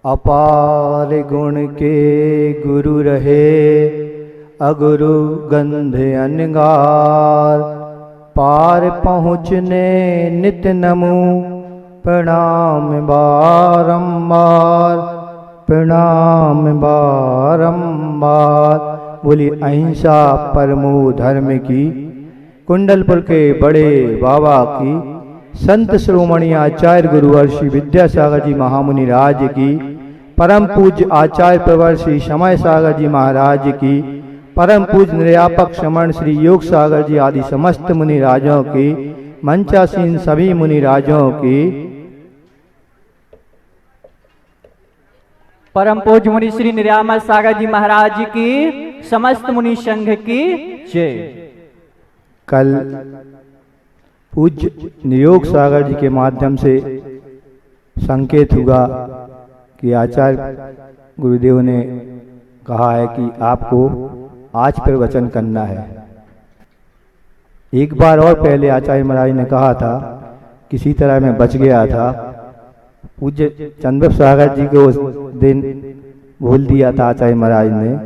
अपार गुण के गुरु रहे, अगुरु गंध अनगार। पार पहुँचने नित नमो, प्रणाम बारंबार, प्रणाम बारंबार। बोली अहिंसा परमो धर्म की, कुंडलपुर के बड़े बाबा की, संत श्रोमणी आचार्य गुरुवर श्री विद्यासागर जी महामुनि राज की, परम पूज्य आचार्य प्रवर श्री समय सागर जी महाराज की, परम पूज्य निर्यापक श्रमण श्री योग सागर जी आदि समस्त मुनि राजों की, मंचासीन सभी मुनि राजों की, परम पूज्य मुनि श्री निर्यामक सागर जी महाराज की, समस्त मुनि संघ की जय। कल पूज्य नियोग सागर जी के माध्यम से संकेत हुआ कि आचार्य गुरुदेव ने कहा है कि आपको आज प्रवचन करना है। एक बार और पहले आचार्य महाराज ने कहा था, किसी तरह मैं बच गया था। पूज्य चंद्र सागर जी को उस दिन भूल दिया था आचार्य महाराज ने,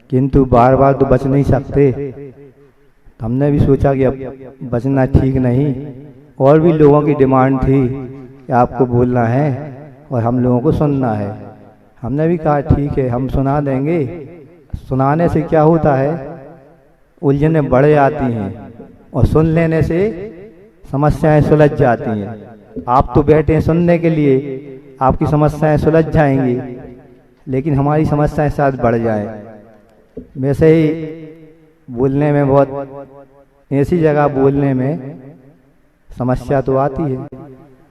किंतु बार बार तो बच नहीं सकते। हमने भी सोचा कि अब बचना ठीक नहीं, और भी लोगों की डिमांड थी कि आपको बोलना है और हम लोगों को सुनना है। हमने भी कहा ठीक है, हम सुना देंगे। सुनाने से क्या होता है, उलझनें बढ़ जाती हैं, और सुन लेने से समस्याएं सुलझ जाती हैं। आप तो बैठे हैं सुनने के लिए, आपकी समस्याएं सुलझ जाएंगी, लेकिन हमारी समस्याएं शायद बढ़ जाएं। वैसे ही बोलने में बहुत, ऐसी जगह बोलने में समस्या तो आती है,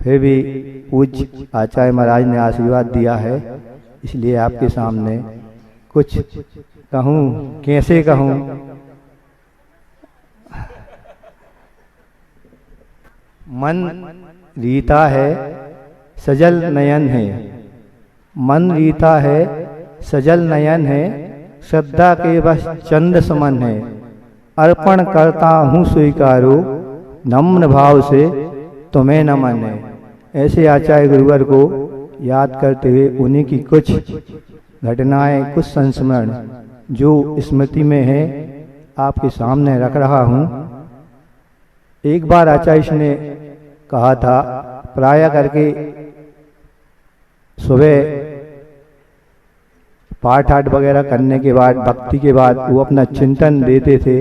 फिर भी पूज्य आचार्य महाराज ने आशीर्वाद दिया है, इसलिए आपके सामने कुछ कहूँ। कैसे कहूँ? मन रीता है सजल नयन है, मन रीता है सजल नयन है, श्रद्धा के बस चंद समन है। अर्पण करता हूँ स्वीकारो, नम्र भाव से तुम्हें नमन है। ऐसे आचार्य गुरुवर को याद करते हुए उन्हीं की कुछ घटनाएं, कुछ संस्मरण जो स्मृति में है, आपके सामने रख रहा हूँ। एक बार आचार्य ने कहा था, प्राय करके सुबह पाठ आठ वगैरह करने के बाद, भक्ति के बाद वो अपना चिंतन देते थे।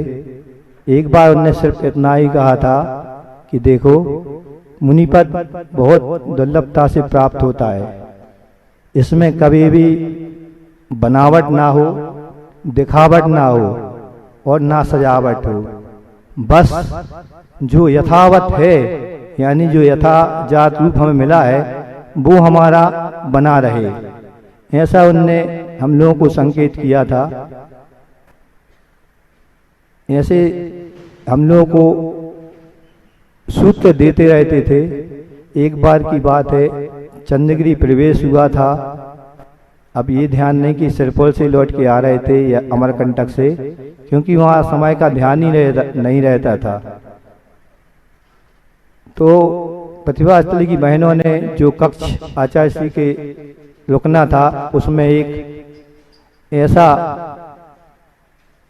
एक बार उन्होंने सिर्फ इतना ही कहा था कि देखो, मुनिपद बहुत दुर्लभता से प्राप्त होता है, इसमें कभी भी बनावट ना हो, दिखावट ना हो और ना सजावट हो। बस जो यथावत है, यानी जो यथाजात रूप हमें मिला है, वो हमारा बना रहे। ऐसा उनने हम लोगों को संकेत किया था। ऐसे हम लोगों को सूत्र देते रहते थे। एक बार की बात है, चंद्रगिरी प्रवेश हुआ था। अब ये ध्यान नहीं कि सिरपुर से लौट के आ रहे थे या अमरकंटक से, क्योंकि वहाँ समय का ध्यान ही नहीं रहता था। तो प्रतिभा स्थली की बहनों ने जो कक्ष आचार्य श्री के रुकना था, उसमें एक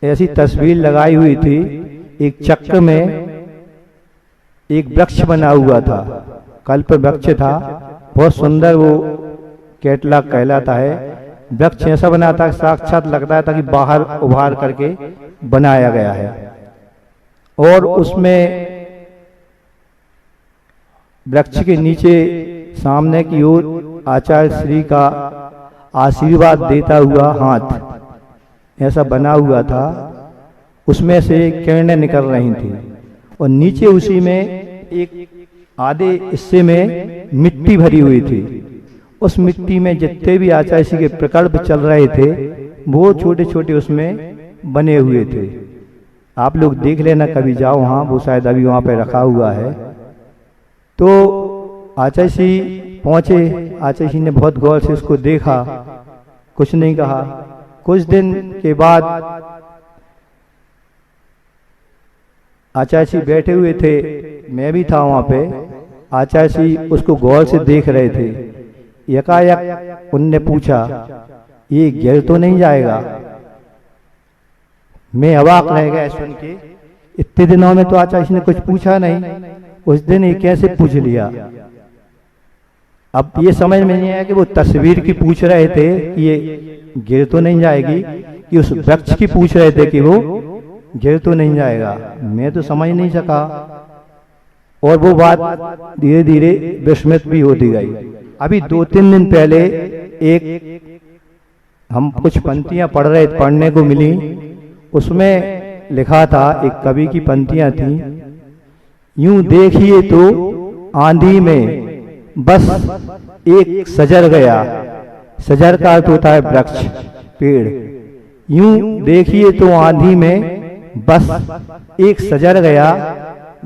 ऐसी तस्वीर लगाई हुई थी। एक चक्र में एक वृक्ष बना हुआ था, कल्प वृक्ष था, बहुत सुंदर, वो कैटला कहलाता है। वृक्ष ऐसा बना था, साक्षात लगता था कि बाहर उभार करके बनाया गया है। और उसमें वृक्ष के नीचे सामने की ओर आचार्य श्री का आशीर्वाद देता हुआ हाथ ऐसा बना हुआ था। उसमें से किरणें निकल रही थी, और नीचे उसी में एक आधे हिस्से में मिट्टी भरी हुई थी। उस मिट्टी में जितने भी आचार्य श्री के प्रकल्प चल रहे थे, वो छोटे छोटे उसमें बने हुए थे। आप लोग देख लेना, कभी जाओ वहाँ, वो शायद अभी वहाँ पे रखा हुआ है। तो आचार्य श्री पहुँचे। आचार्य श्री ने बहुत गौर से उसको देखा, कुछ नहीं कहा। कुछ दिन के बाद आचार्य श्री बैठे हुए थे, मैं भी था वहाँ पे। आचार्य श्री उसको गौर से देख रहे थे। एकाएक उनने पूछा, ये गिर तो नहीं जाएगा? मैं अवाक रह गया सुन के, इतने दिनों में तो आचार्य इसने कुछ पूछा नहीं, उस दिन ये कैसे पूछ लिया? अब ये समझ में नहीं आया कि वो तस्वीर की पूछ रहे थे कि ये गिर तो नहीं जाएगी, कि उस वृक्ष की पूछ रहे थे कि वो गिर तो नहीं जाएगा। मैं तो समझ नहीं सका, और वो बात धीरे धीरे विस्मृत भी होती गई। अभी 2-3 दिन पहले एक हम कुछ पंक्तियां पढ़ने को मिली, उसमें लिखा था, एक कवि की पंक्तियां थी, यूं देखिए तो आंधी में बस एक सजर गया। सजर का अर्थ होता है वृक्ष, पेड़। यूं देखिए तो आंधी में बस एक सजर गया,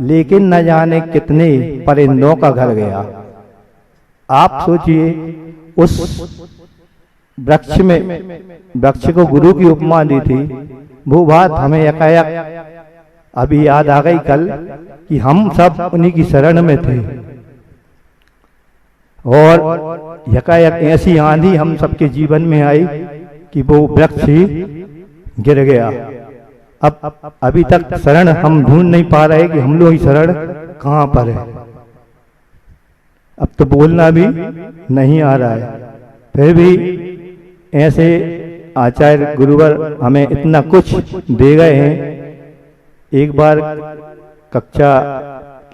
लेकिन न जाने कितने परिंदों का घर गया। आप सोचिए, उस वृक्ष में, वृक्ष को गुरु की उपमा दी थी, वो बात हमें एकाएक अभी याद आ गई कल, कि हम सब उन्हीं की शरण में थे, और एकाएक ऐसी आंधी हम सबके जीवन में आई कि वो वृक्ष ही गिर गया। अब अभी तक शरण हम ढूंढ नहीं पा रहे कि हम लोग ही शरण कहां पर है। अब तो बोलना भी नहीं आ रहा है, फिर भी ऐसे आचार्य गुरुवर हमें इतना कुछ दे गए हैं। एक बार कक्षा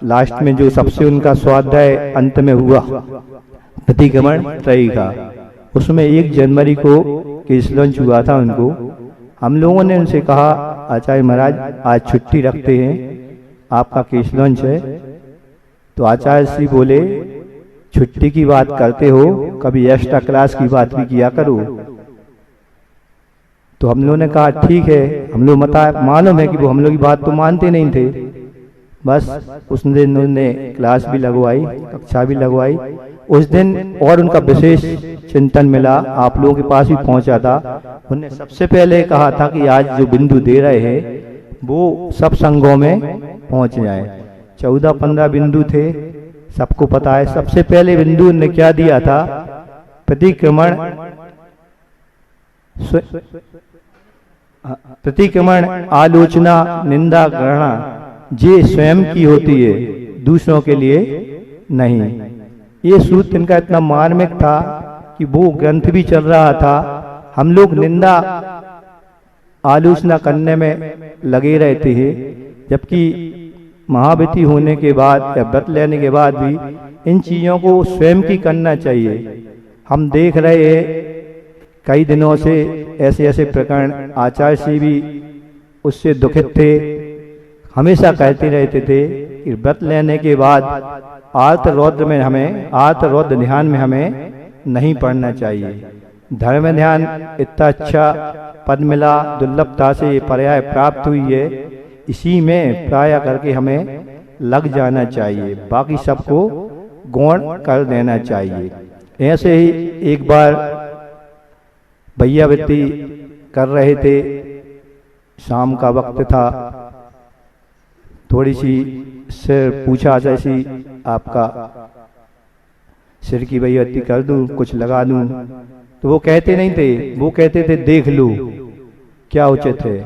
लास्ट में जो सबसे उनका स्वाध्याय अंत में हुआ, प्रतिक्रमण त्रयी का, उसमें 1 जनवरी को केस लॉन्च हुआ था उनको। हम लोगों ने उनसे कहा, आचार्य महाराज आज छुट्टी रखते हैं, आपका केस लॉन्च है। तो आचार्य श्री बोले, छुट्टी की बात करते हो, कभी एक्स्ट्रा क्लास की बात भी किया करो। तो हम लोगों ने कहा ठीक है, हम लोग मालूम है कि वो हम लोग की बात तो मानते नहीं थे। बस उस दिन उन्होंने क्लास भी लगवाई, कक्षा भी लगवाई। उस दिन और उनका विशेष चिंतन मिला, आप लोगों के पास भी पहुंचा था। उन्होंने सबसे पहले कहा था कि आज जो बिंदु दे रहे हैं वो सब संघों में पहुंच जाए। 14-15 बिंदु थे, सबको पता है। सबसे पहले बिंदु ने क्या दिया था, प्रतिक्रमण, आलोचना, निंदा, घृणा ये स्वयं की होती है, दूसरों के लिए नहीं। ये सूत्र इनका इतना मार्मिक था कि वो ग्रंथ भी चल रहा था, हम लोग निंदा आलोचना करने में लगे रहते हैं, जबकि महाविधि होने के बाद या व्रत लेने के बाद भी इन चीजों को स्वयं की करना चाहिए। हम देख रहे हैं कई दिनों से ऐसे ऐसे प्रकरण, आचार्य श्री भी उससे दुखित थे, हमेशा कहते रहते थे कि व्रत लेने के बाद आर्त रौद्र ध्यान में हमें नहीं पढ़ना चाहिए। धर्म ध्यान इतना अच्छा पद मिला, दुर्लभता से ये पर्याय प्राप्त हुई है, इसी में प्राय करके हमें लग जाना चाहिए, बाकी सबको गौण कर देना चाहिए। ऐसे ही एक बार भैया वृत्ति कर रहे थे, शाम का वक्त था, थोड़ी सी सिर पूछा, जैसी आपका सिर की वैयक्ति कर दूं, कुछ लगा दूं, तो वो कहते नहीं थे, वो कहते थे देख लो क्या उचित है।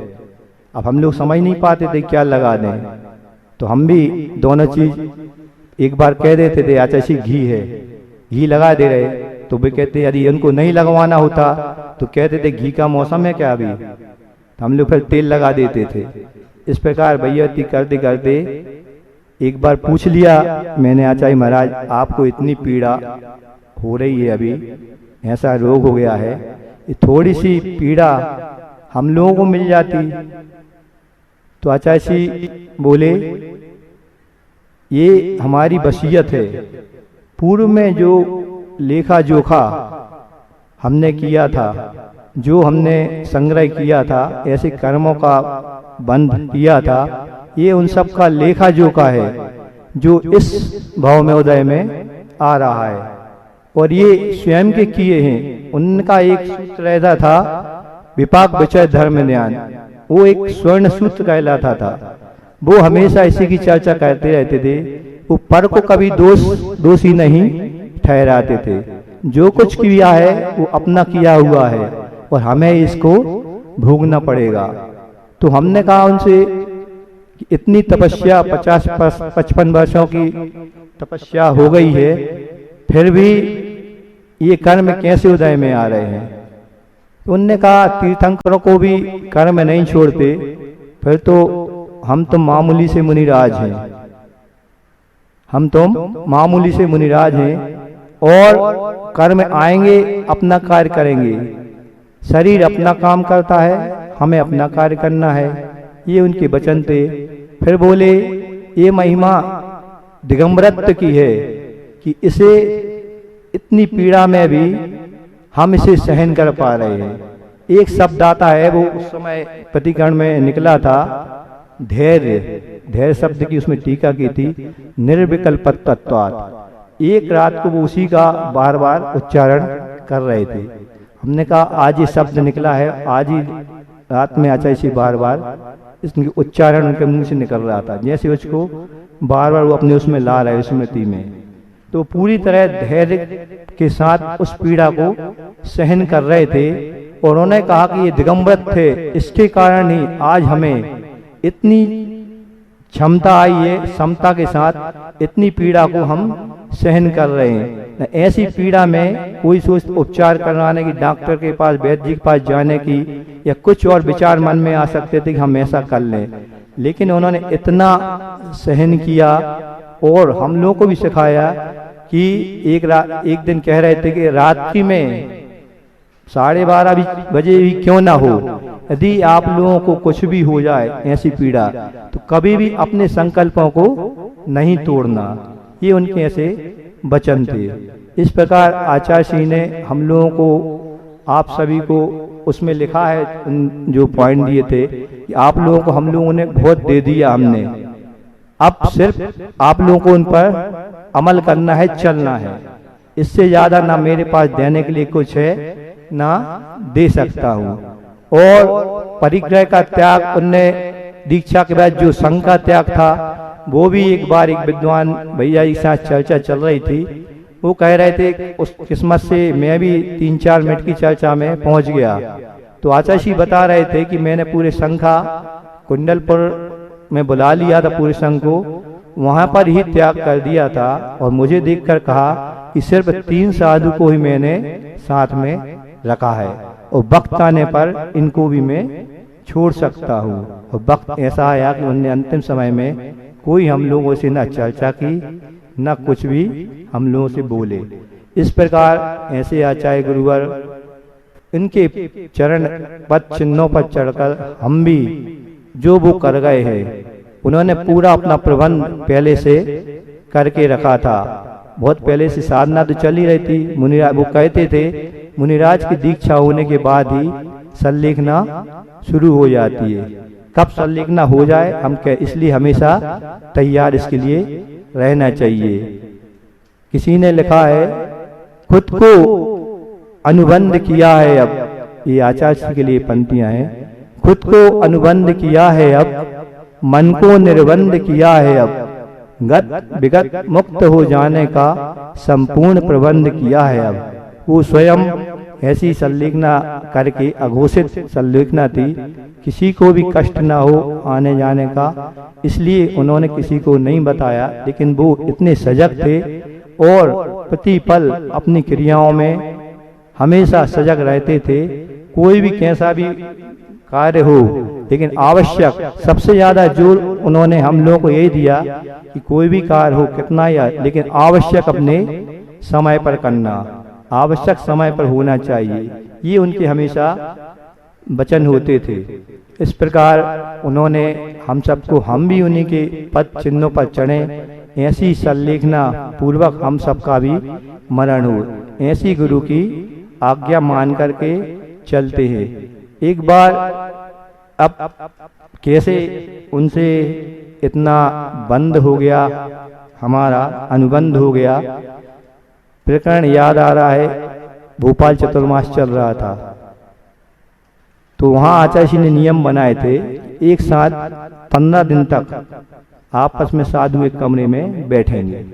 अब हम लोग समझ नहीं पाते थे क्या लगा दें, तो हम भी दोनों चीज एक बार कह देते थे, अच्छा ऐसी घी है, घी लगा दे रहे, तो वे कहते यदि उनको नहीं लगवाना होता तो कहते थे घी का मौसम है क्या अभी, तो हम लोग फिर तेल लगा देते थे। इस प्रकार वैयक्ति करते करते एक बार पूछ लिया मैंने, आचार्य महाराज आपको इतनी पीड़ा हो रही है, अभी ऐसा रोग हो गया है, ये थोड़ी सी पीड़ा हम लोगों को मिल जाती। तो आचार्य जी बोले ये हमारी वसीयत है, पूर्व में जो लेखा जोखा हमने किया था, जो हमने संग्रह किया था, ऐसे कर्मों का बंध किया था, ये उन सब का लेखा जोखा है जो इस भाव में उदय में आ रहा है, और ये स्वयं के किए हैं। उनका एक सूत्र रहता था विपाक विचय धर्म ज्ञान, वो एक स्वर्ण सूत्र कहलाता था। वो हमेशा इसी की चर्चा करते रहते थे, वो पर को कभी दोषी नहीं ठहराते थे, जो कुछ किया है वो अपना किया हुआ है और हमें इसको भोगना पड़ेगा। तो हमने कहा उनसे कि इतनी तपस्या 50-55 वर्षों की तपस्या हो गई है, फिर भी ये कर्म कैसे उदय में आ रहे हैं। तो उनने कहा तीर्थंकरों को भी कर्म नहीं छोड़ते, फिर तो हम तो मामूली से मुनिराज हैं, हम तो मामूली से मुनिराज हैं और कर्म आएंगे अपना कार्य करेंगे। शरीर अपना काम करता है, हमें अपना कार्य करना है। ये उनके वचन थे। फिर बोले ये महिमा दिगंबरत्व की है कि इसे इतनी पीड़ा में भी हम इसे सहन कर पा रहे हैं। एक शब्द आता है, वो उस समय प्रतिकरण में निकला था, धैर्य। धैर्य शब्द की उसमें टीका की थी, निर्विकल्प तत्वात्। एक रात को वो उसी का बार बार उच्चारण कर रहे थे। हमने कहा आज ये शब्द निकला है, आज ही रात में आचार्य जी बार बार इसके उच्चारण उनके मुंह से निकल रहा था, जैसे उसको बार बार वो अपने उसमें ला रहे स्मृति में। तो पूरी तरह धैर्य के साथ उस पीड़ा को सहन कर रहे थे और उन्होंने कहा कि ये दिगंबर थे, इसके कारण ही आज हमें इतनी क्षमता आई है, समता के साथ इतनी पीड़ा को हम सहन कर रहे हैं। ऐसी पीड़ा में कोई सोच उपचार करवाने की, डॉक्टर के पास, वैद्य जी के पास जाने की या कुछ और विचार मन में आ सकते थे कि हम ऐसा कर लें, लेकिन उन्होंने इतना सहन किया और हम लोगों को भी सिखाया कि एक दिन कह रहे थे कि रात्रि में 12:30 बजे भी क्यों ना हो, यदि आप लोगों को कुछ भी हो जाए ऐसी पीड़ा, तो कभी भी अपने संकल्पों को नहीं तोड़ना। ये उनके ऐसे वचन थे। इस प्रकार आचार्य श्री ने हम लोगों को, आप सभी को उसमें लिखा है, जो पॉइंट दिए थे कि आप लोगों को हम लोगों ने बहुत दे दिया हमने, अब सिर्फ आप लोगों को उन पर अमल करना है, चलना है। इससे ज्यादा ना मेरे पास देने के लिए कुछ है, ना दे सकता हूँ। और परिग्रह का त्याग, उनने दीक्षा के बाद जो संघ का त्याग था, वो भी एक बार एक विद्वान भैया जी के साथ चर्चा चल रही थी, वो कह रहे थे उस किस्मत से मैं भी 3-4 मिनट की चर्चा में पहुंच गया। तो आचार्य जी बता रहे थे कि मैंने पूरे संघ का कुंडलपुर में बुला लिया था, पूरे संघ को वहां पर ही त्याग कर दिया था और मुझे देखकर कहा कि सिर्फ 3 साधु को ही मैंने साथ में रखा है और वक्त आने पर इनको भी मैं छोड़ सकता हूँ। और वक्त ऐसा आया कि उन्होंने अंतिम समय में कोई हम लोगों से न चर्चा की, न कुछ भी हम लोगों से बोले। इस प्रकार ऐसे आचार्य गुरुवर, इनके चरण पद चिन्हों पर चढ़कर हम भी जो वो कर गए हैं, उन्होंने पूरा अपना प्रबंध पहले से करके रखा था। बहुत पहले से साधना तो चल ही रही थी। मुनिराज वो कहते थे मुनिराज की दीक्षा होने के बाद ही संलेखना शुरू हो जाती है। कब संलेखना हो जाए हम इसलिए हमेशा तैयार इसके लिए रहना चाहिए। किसी ने लिखा है, खुद को अनुबंध किया है अब, ये आचार्य के लिए पंक्तियां हैं, खुद को अनुबंध किया है अब, मन को निर्बंध किया है अब, गत विगत मुक्त हो जाने का संपूर्ण प्रबंध किया है अब। वो स्वयं ऐसी संलेखना करके, अघोषित संलेखना थी, किसी को भी कष्ट ना हो आने जाने का, इसलिए उन्होंने किसी को नहीं बताया। लेकिन वो इतने सजग थे और प्रतिपल अपनी क्रियाओं में हमेशा सजग रहते थे। कोई भी कैसा भी कार्य हो, लेकिन आवश्यक, सबसे ज्यादा जोर उन्होंने हम लोगों को यही दिया कि कोई भी कार्य हो कितना या, लेकिन आवश्यक अपने समय पर करना, आवश्यक समय पर होना चाहिए। ये उनके हमेशा वचन होते थे। इस प्रकार उन्होंने हम सबको, हम भी उन्हीं के पद चिन्हों पर चढ़े, ऐसी संलेखना पूर्वक हम सबका भी मरण हो, ऐसी गुरु की आज्ञा मान करके चलते हैं। एक बार अब कैसे उनसे इतना बंद हो गया, हमारा अनुबंध हो गया, प्रकरण याद आ रहा है। भोपाल चतुर्मास चल रहा था, तो वहां आचार्य जी ने नियम बनाए थे, एक साथ 15 दिन तक आपस में साधु एक कमरे में बैठेंगे।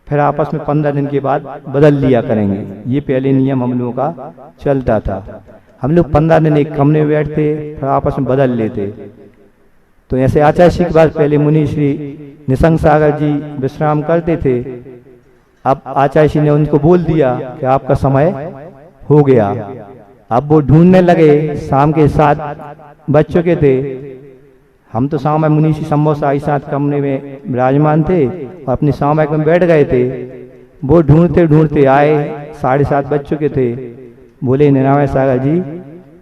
फिर आपस में 15 दिन के बाद बदल लिया करेंगे। ये पहले नियम हम लोगों का चलता था। हम लोग 15 दिन एक कमरे में बैठते, फिर आपस में बदल लेते। तो ऐसे आचार्य श्री के बाद पहले मुनि श्री निसंग सागर जी विश्राम करते थे। अब आचार्य श्री ने उनको बोल दिया कि आपका समय हो गया। अब वो ढूंढने लगे, शाम के 7 बज चुके थे। हम तो सामयिक मुनि श्री संभव साई साथ कमरे में विराजमान थे और अपनी सामयिक में बैठ गए थे। वो ढूंढते ढूंढते आए, 7:30 बज चुके थे। बोले निरामय सागर जी,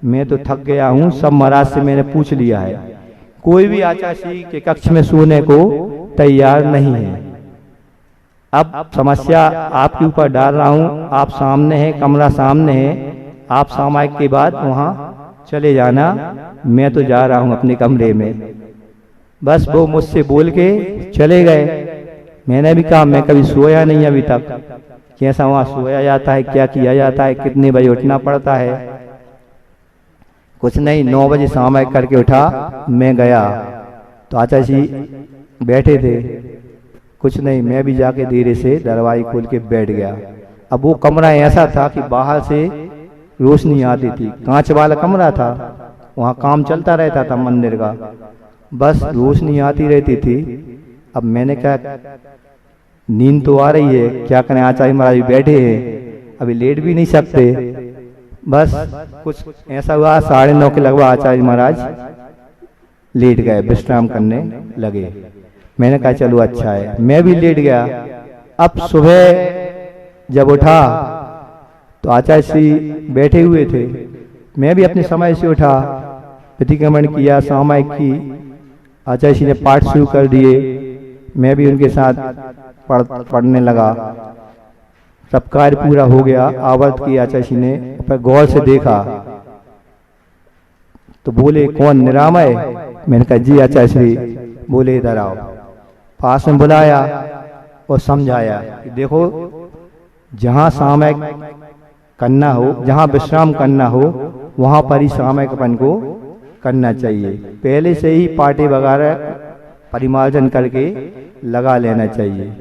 मैं तो थक गया हूँ, सब महाराज से मैंने पूछ लिया है, कोई भी आचार्य श्री के कक्ष में सोने को तैयार नहीं है। अब समस्या आपके ऊपर डाल रहा हूँ, आप सामने हैं, कमरा सामने है, आप सामयिक के बाद वहाँ चले जाना, मैं तो जा रहा हूँ अपने कमरे में। बस वो मुझसे बोल के चले गए। मैंने भी कहा मैं कभी सोया नहीं अभी तक, कैसा वहाँ सोया जाता है, क्या किया जाता है, कितने बजे उठना पड़ता है। कुछ नहीं, 9 बजे सामयिक करके उठा, मैं गया तो आचार्य जी बैठे थे। कुछ नहीं, मैं भी जाके धीरे से दरवाजे खोल के बैठ गया। अब वो कमरा ऐसा था कि बाहर से रोशनी आती थी, कांच वाला कमरा था, वहाँ काम चलता रहता था मंदिर का, बस रोशनी आती रहती थी। अब मैंने कहा नींद तो आ रही है, क्या करें, आचार्य महाराज बैठे हैं, अभी लेट भी नहीं सकते। बस कुछ ऐसा हुआ, 9:30 के लगभग आचार्य महाराज लेट गए, विश्राम करने लगे। मैंने कहा चलो अच्छा है, मैं भी लेट गया। अब सुबह जब उठा तो आचार्य श्री बैठे हुए थे, मैं भी अपने समय से उठा, प्रतिक्रमण किया, सामयिक की, आचार्य श्री ने पाठ शुरू कर दिए, मैं भी उनके साथ पढ़ने लगा। सब कार्य पूरा हो गया, आवर्त की आचार्य श्री ने पर गौर से देखा तो बोले कौन, निरामय? मैंने कहा जी आचार्य श्री। बोले इधर आओ। पास में बुलाया और समझाया कि देखो, जहाँ सामयिक करना हो, जहाँ विश्राम करना हो, वहाँ पर ही सामयिकपन को करना चाहिए। पहले से ही पाटे वगैरह परिमार्जन करके लगा लेना चाहिए।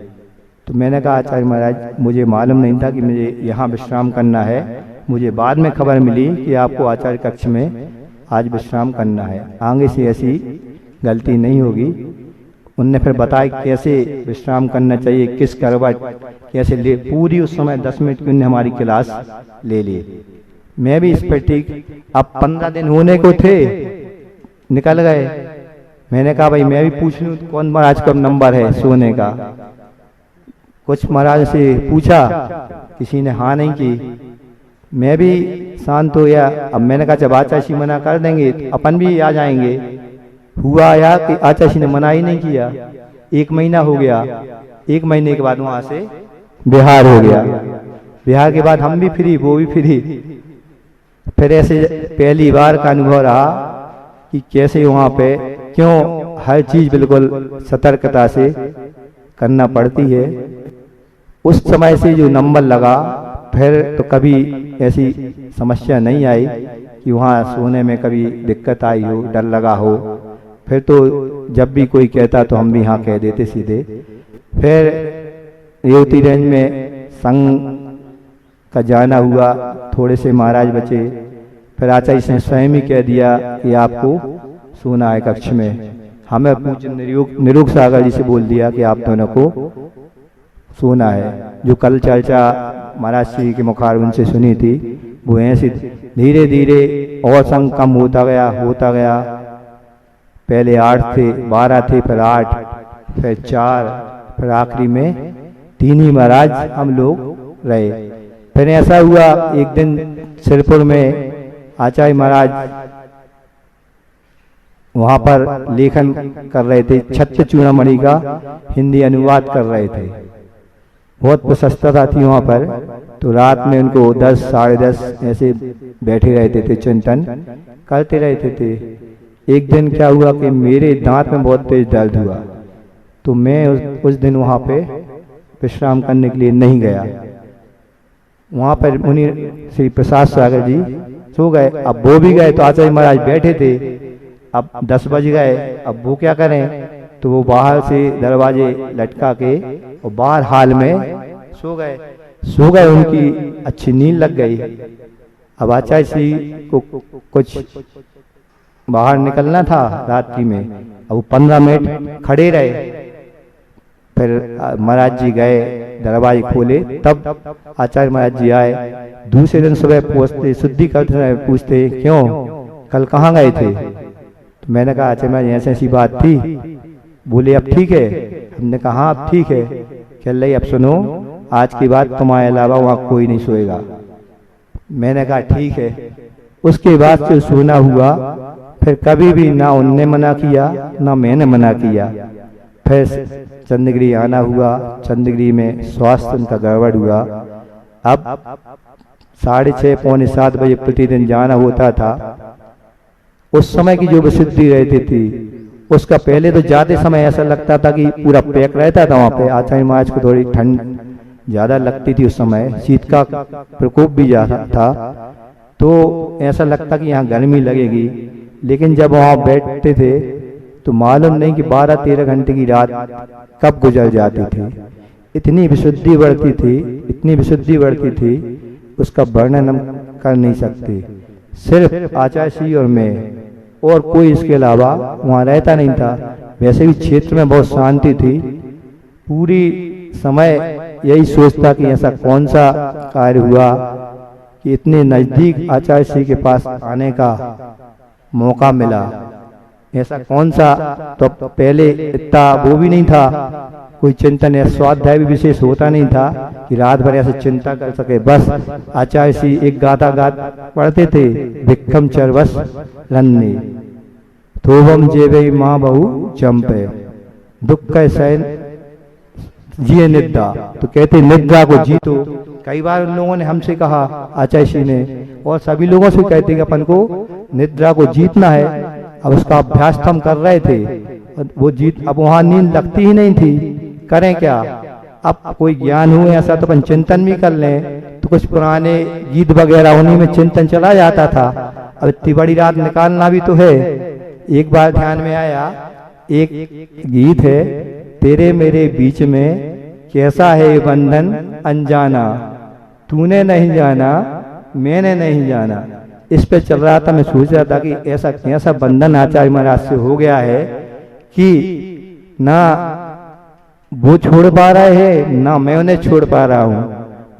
तो मैंने कहा आचार्य महाराज, मुझे मालूम नहीं था कि मुझे यहाँ विश्राम करना है, मुझे बाद में खबर मिली कि आपको आचार्य कक्ष में आज विश्राम करना है, आगे से ऐसी गलती नहीं होगी। उनने फिर बताया कैसे विश्राम करना चाहिए, किस करवट कैसे ले, पूरी उस समय 10 मिनट की उन्होंने हमारी क्लास ले ली। मैं भी इस पर ठीक, अब 15 दिन होने को थे, निकल गए। मैंने कहा भाई मैं भी पूछ लूँ कौन महाराज का नंबर है सोने का। कुछ महाराज से पूछा, किसी ने हाँ नहीं की। मैं भी शांत हो गया। अब मैंने कहा जब आचार्य श्री मना कर देंगे तो अपन भी आ जाएंगे। हुआ या कि आचार्य श्री ने मना ही नहीं किया। 1 महीना हो गया, 1 महीने के बाद वहां से बिहार हो गया। बिहार के बाद हम भी फ्री, वो भी फ्री। फिर ऐसे पहली बार का अनुभव रहा कि कैसे वहां पे क्यों हर चीज बिल्कुल सतर्कता से करना पड़ती है। उस समय से जो नंबर लगा, फिर तो कभी ऐसी समस्या नहीं आई कि वहाँ सोने में कभी दिक्कत आई हो, डर लगा हो। फिर तो जब भी कोई कहता तो हम भी हाँ कह देते सीधे। फिर रेवती रेंज में संघ का जाना हुआ, थोड़े से महाराज बचे। फिर आचार्य ने स्वयं ही कह दिया कि आपको सोना है कक्ष में। हमें पूज्य निरुक्त सागर जी से बोल दिया कि आप दोनों को सोना है। जो कल चर्चा महाराज श्री के मुखार उनसे सुनी थी, वो ऐसे धीरे धीरे और संग कम होता गया। पहले 8 थे, 12 थे, फिर 8, फिर 4, फिर आखिरी में 3 ही महाराज हम लोग रहे। फिर ऐसा हुआ एक दिन सिरपुर में आचार्य महाराज वहां पर लेखन कर रहे थे, छत्र चूड़ामणि का हिंदी अनुवाद कर रहे थे। बहुत प्रशस्तता थी वहां पर। तो रात में उनको 10, साढ़े 10 ऐसे बैठे रहते थे, चिंतन करते रहते थे। एक दिन क्या हुआ कि मेरे दांत में बहुत तेज दर्द हुआ, तो मैं उस दिन वहां पे विश्राम करने के लिए नहीं गया। वहां पर मुनि श्री प्रसाद सागर जी सो गए। अब वो भी गए तो आचार्य महाराज बैठे थे। अब 10 बज गए, अब वो क्या करें, तो वो बाहर से दरवाजे लटका के और बाहर हाल में सो गए। उनकी अच्छी नींद लग गई। अब आचार्य श्री को कुछ बाहर निकलना था रात्रि में, अब वो 15 मिनट खड़े रहे। फिर महाराज जी गए, दरवाजे खोले, तब आचार्य महाराज जी आए। दूसरे दिन सुबह पहुंचते, शुद्धि करते समय पूछते, क्यों कल कहाँ गए थे? तो मैंने कहा आचार्य महाराज ऐसी ऐसी बात थी। बोले अब ठीक है? हमने कहा हाँ अब ठीक है। चल रही, अब सुनो, आज की बात तुम्हारे अलावा वहाँ कोई नहीं सोएगा। मैंने कहा ठीक है। उसके बाद से सोना हुआ, फिर कभी भी ना उनने मना किया ना मैंने मना किया। फिर चंद्रगिरी आना हुआ, चंद्रगिरी में स्वास्थ्य उनका गड़बड़ हुआ। अब 6:30 पौने 7 बजे प्रतिदिन जाना होता था। उस समय की जो विशुद्धि रहती थी, उसका पहले तो ज्यादा समय ऐसा लगता था कि पूरा पैक रहता था वहां पे। आचार्य महाराज को थोड़ी ठंड ज्यादा लगती थी उस समय, शीत का प्रकोप भी ज्यादा था, तो ऐसा लगता कि यहाँ गर्मी लगेगी। लेकिन जब वहां बैठते थे तो मालूम नहीं कि 12-13 घंटे की रात कब गुजर जाती थी। इतनी विशुद्धि बढ़ती थी, इतनी विशुद्धि बढ़ती थी, उसका वर्णन हम कर नहीं सकते। सिर्फ आचार्य श्री और मैं, और कोई इसके अलावा वहाँ रहता नहीं था। वैसे भी क्षेत्र में बहुत शांति थी। पूरी समय यही सोचता कि ऐसा कौन सा कार्य हुआ कि इतने नजदीक आचार्य श्री के पास आने का मौका मिला। ऐसा कौन सा, तो पहले इतना वो भी नहीं था, कोई चिंतन या स्वाध्याय भी विशेष होता नहीं था कि रात भर ऐसे चिंता कर सके। बस आचार्य श्री एक गाथा पढ़ते थे, विक्रम चरवस रन्ने थोबम जेवे माँ बहु चंपे दुख सैन जिये निद्रा। तो कहते निद्रा को जीतो। कई बार उन लोगों ने हमसे कहा, आचार्य श्री ने, और सभी लोगों से कहते कि अपन को निद्रा को जीतना है। अब उसका अभ्यास हम कर रहे थे, वो जीत, अब वहां नींद लगती ही नहीं थी, करें क्या? अब कोई ज्ञान हुए ऐसा तो अपन चिंतन भी कर लें, तो कुछ पुराने गीत वगैरह उन्हीं में चिंतन चला जाता था। अब इतनी बड़ी रात निकालना भी तो है। एक बार ध्यान में आया, एक गीत है, तेरे मेरे बीच में कैसा है बंधन अनजाना, तूने नहीं जाना मैंने नहीं जाना। इस पे चल रहा था। मैं सोच रहा था कि ऐसा कैसा बंधन आचार्य महाराज से हो गया है कि ना वो छोड़ पा रहे हैं ना मैं उन्हें छोड़ पा रहा हूँ।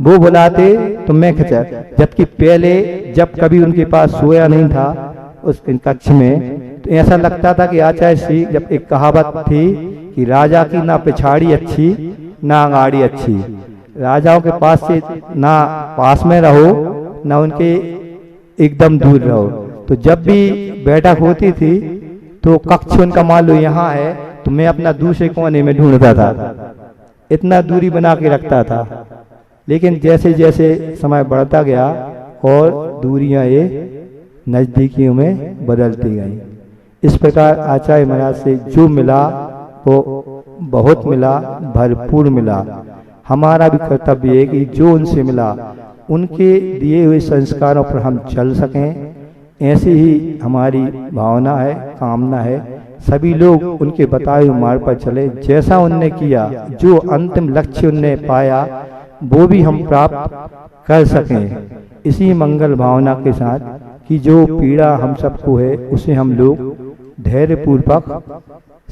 वो बुलाते तो मैं खिंचा, जबकि पहले जब कभी उनके पास सोया नहीं था उस कक्ष में, तो ऐसा लगता था कि आचार्य श्री, जब एक कहावत थी कि राजा की ना पिछाड़ी अच्छी ना आगाड़ी अच्छी, राजाओं के पास से ना पास में रहो ना उनके एकदम दूर रहो। तो जब भी बैठक होती थी तो कक्ष उनका मान लो यहाँ है, तो मैं अपना दूसरे कोने में ढूंढता था, इतना दूरी बना के रखता था। लेकिन जैसे जैसे समय बढ़ता गया और दूरियां ये नजदीकियों में बदलती गई। इस प्रकार आचार्य महाराज से जो मिला वो बहुत मिला, भरपूर मिला। हमारा भी कर्तव्य है कि जो उनसे मिला उनके दिए हुए संस्कारों पर हम चल सकें, ऐसी ही हमारी भावना है, कामना है। सभी लोग उनके बताए हुए मार्ग पर चले, जैसा उनने किया, जो अंतिम लक्ष्य उनने पाया वो भी हम प्राप्त कर सकें। इसी मंगल भावना के साथ कि जो पीड़ा हम सबको है उसे हम लोग धैर्य पूर्वक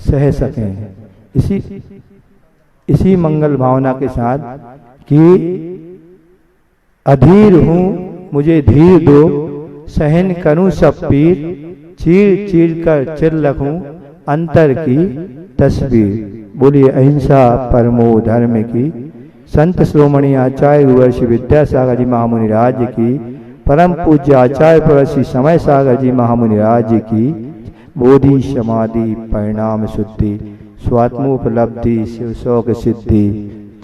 सह सकें। इसी मंगल भावना के साथ कि अधीर हूँ मुझे धीर दो, सहन करूं सब पीर, चीर चीर कर चिर रखूं अंतर की तस्वीर। बोलिए अहिंसा परमो धर्म की। संत श्रोमणी आचार्य गुरुवर्षि विद्यासागर जी महामुनि राज्य की। परम पूज्य आचार्य प्रवर्षि समय सागर जी महामुनि राज्य की। बोधि समाधि परिणाम शुद्धि, स्वात्मोपलब्धि शिव शौक सिद्धि,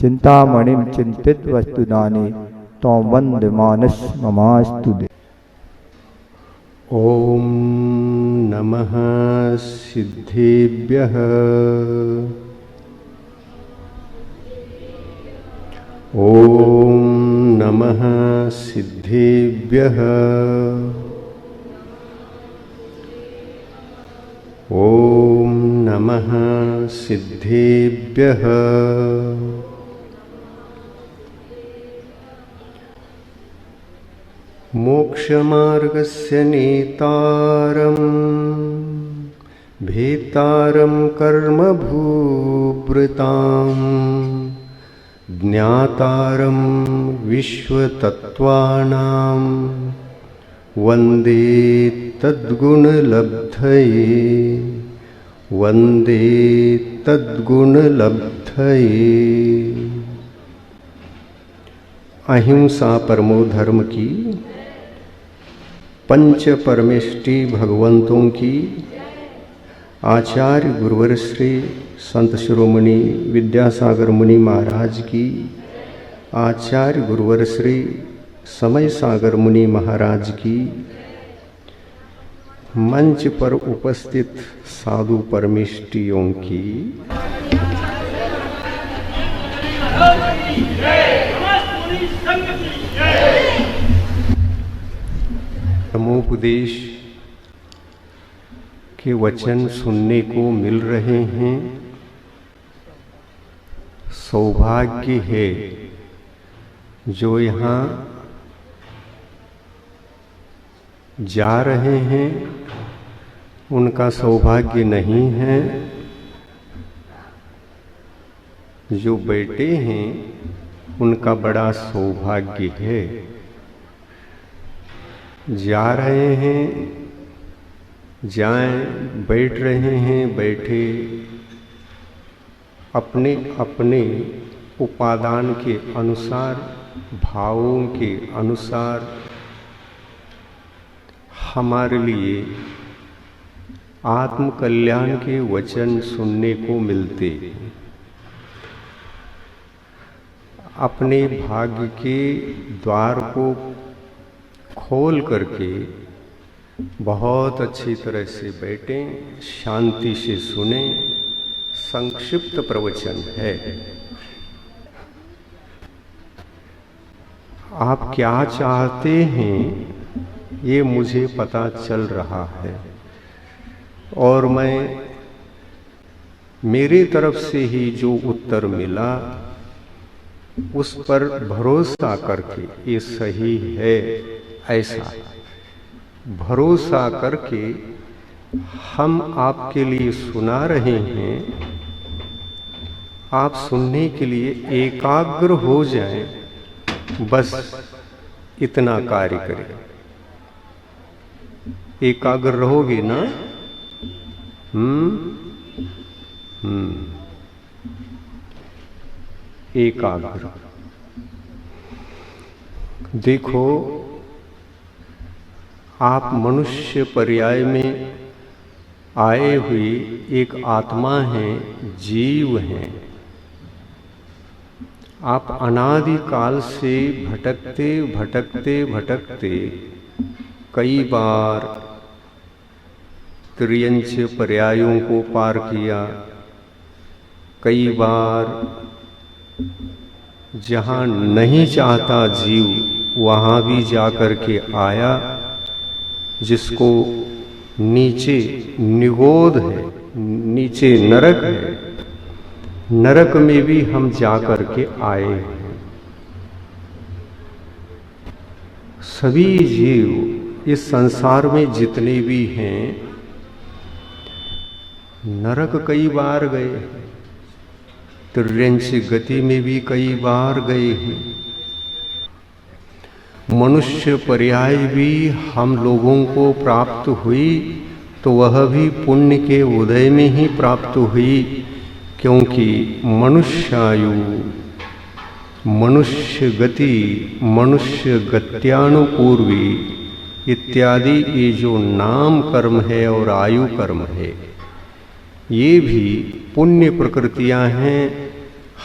चिंतामणिम चिंतित वस्तुदानी, तो वंद मानस ममास्तुते। ओम नमः सिद्धेभ्यः। ओम नमः सिद्धेभ्यः। ओम नमः सिद्धेभ्यः। मोक्षमार्गस्य नेतारं भेतारं कर्मभूभृतां ज्ञातारं विश्वतत्त्वानां वन्दे तद्गुणलब्धये वन्दे तद्गुणलब्धये। अहिंसा परमो धर्म की, पंच परमेष्टि भगवंतों की, आचार्य गुरुवर श्री संत शिरोमणि विद्यासागर मुनि महाराज की, आचार्य गुरुवर श्री समय सागर मुनि महाराज की, मंच पर उपस्थित साधु परमेष्टियों की, धर्मोपदेश के वचन सुनने को मिल रहे हैं। सौभाग्य है जो यहाँ जा रहे हैं, उनका सौभाग्य नहीं है। जो बैठे हैं उनका बड़ा सौभाग्य है। जा रहे हैं जाएं, बैठ रहे हैं बैठे, अपने अपने उपादान के अनुसार, भावों के अनुसार हमारे लिए आत्म कल्याण के वचन सुनने को मिलते। अपने भाग्य के द्वार को खोल करके बहुत अच्छी तरह से बैठें, शांति से सुने। संक्षिप्त प्रवचन है। आप क्या चाहते हैं ये मुझे पता चल रहा है, और मैं मेरी तरफ से ही जो उत्तर मिला उस पर भरोसा करके ये सही है, ऐसा भरोसा करके हम आपके लिए सुना रहे हैं। आप सुनने के लिए एकाग्र हो जाएं, बस इतना कार्य करें। एकाग्र रहोगे ना? एकाग्र। देखो, आप मनुष्य पर्याय में आए हुए एक आत्मा हैं, जीव हैं। आप अनादि काल से भटकते भटकते भटकते कई बार त्रियंच पर्यायों को पार किया, कई बार जहाँ नहीं चाहता जीव वहाँ भी जाकर के आया, जिसको नीचे निगोध है, नीचे नरक है, नरक में भी हम जाकर के आए हैं। सभी जीव इस संसार में जितने भी हैं नरक कई बार गए, त्रियंच गति में भी कई बार गए हैं। मनुष्य पर्याय भी हम लोगों को प्राप्त हुई तो वह भी पुण्य के उदय में ही प्राप्त हुई, क्योंकि मनुष्यायु, मनुष्य गति, मनुष्य गत्यानुपूर्वी इत्यादि ये जो नाम कर्म है और आयु कर्म है, ये भी पुण्य प्रकृतियां हैं।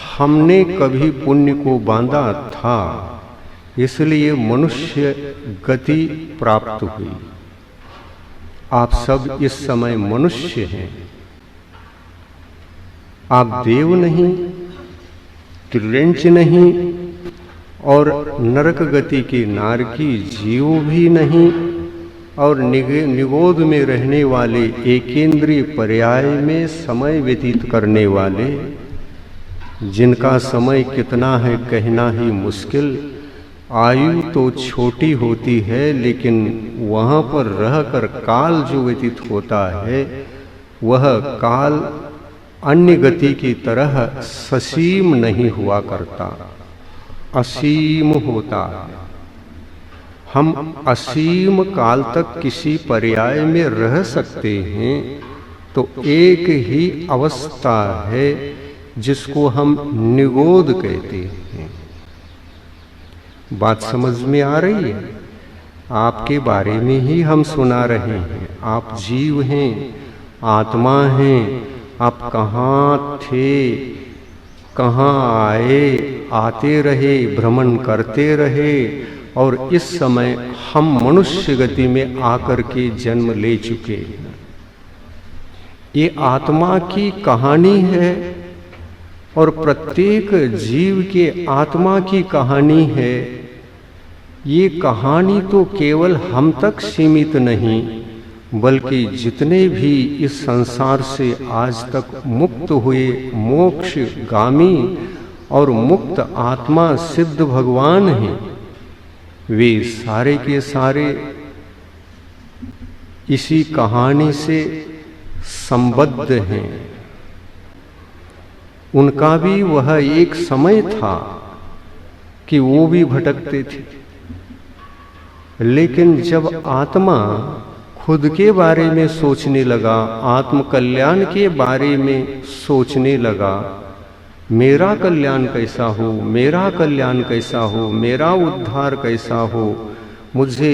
हमने कभी पुण्य को बांधा था, इसलिए मनुष्य गति प्राप्त हुई। आप सब इस समय मनुष्य हैं, आप देव नहीं, त्रियंच नहीं और नरक गति के नारकी जीव भी नहीं, और निगोद में रहने वाले एकेंद्रीय पर्याय में समय व्यतीत करने वाले, जिनका समय कितना है कहना ही मुश्किल, आयु तो छोटी होती है, लेकिन वहाँ पर रहकर काल जो व्यतीत होता है वह काल अन्य गति की तरह ससीम नहीं हुआ करता, असीम होता है। हम असीम काल तक किसी पर्याय में रह सकते हैं, तो एक ही अवस्था है जिसको हम निगोद कहते हैं। बात समझ में आ रही है? आपके बारे में ही हम सुना रहे हैं। आप जीव हैं, आत्मा हैं। आप कहाँ थे, कहाँ आए, आते रहे, भ्रमण करते रहे, और इस समय हम मनुष्य गति में आकर के जन्म ले चुके हैं। ये आत्मा की कहानी है, और प्रत्येक जीव के आत्मा की कहानी है। ये कहानी तो केवल हम तक सीमित नहीं, बल्कि जितने भी इस संसार से आज तक मुक्त हुए मोक्ष गामी और मुक्त आत्मा सिद्ध भगवान हैं, वे सारे के सारे इसी कहानी से संबद्ध हैं। उनका भी वह एक समय था कि वो भी भटकते थे, लेकिन जब आत्मा खुद के बारे में सोचने लगा, आत्म कल्याण के बारे में सोचने लगा, मेरा कल्याण कैसा हो, मेरा कल्याण कैसा हो, मेरा उद्धार कैसा हो, मुझे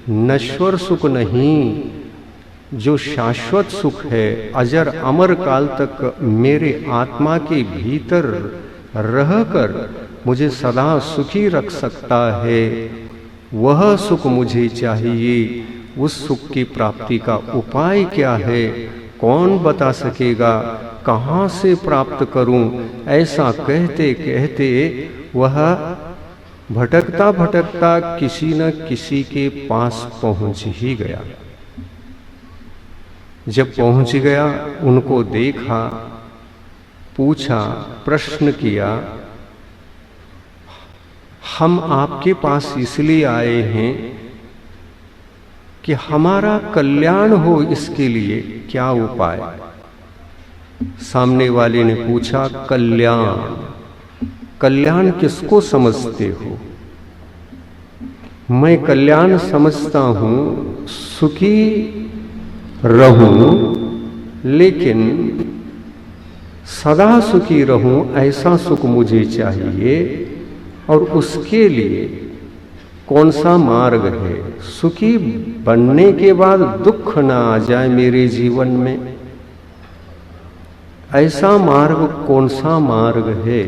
नश्वर सुख नहीं, जो शाश्वत सुख है, अजर अमर काल तक मेरे आत्मा के भीतर रहकर मुझे सदा सुखी रख सकता है, वह सुख मुझे चाहिए। उस सुख की प्राप्ति का उपाय क्या है, कौन बता सकेगा, कहाँ से प्राप्त करूं? ऐसा कहते कहते वह भटकता भटकता किसी न किसी के पास पहुंच ही गया। जब पहुंच गया, उनको देखा, पूछा, प्रश्न किया, हम आपके पास इसलिए आए हैं कि हमारा कल्याण हो, इसके लिए क्या उपाय? सामने वाले ने पूछा, कल्याण, कल्याण किसको समझते हो? मैं कल्याण समझता हूं सुखी रहूं, लेकिन सदा सुखी रहूं, ऐसा सुख मुझे चाहिए। और उसके लिए कौन सा मार्ग है? सुखी बनने के बाद दुख ना आ जाए मेरे जीवन में, ऐसा मार्ग कौन सा मार्ग है?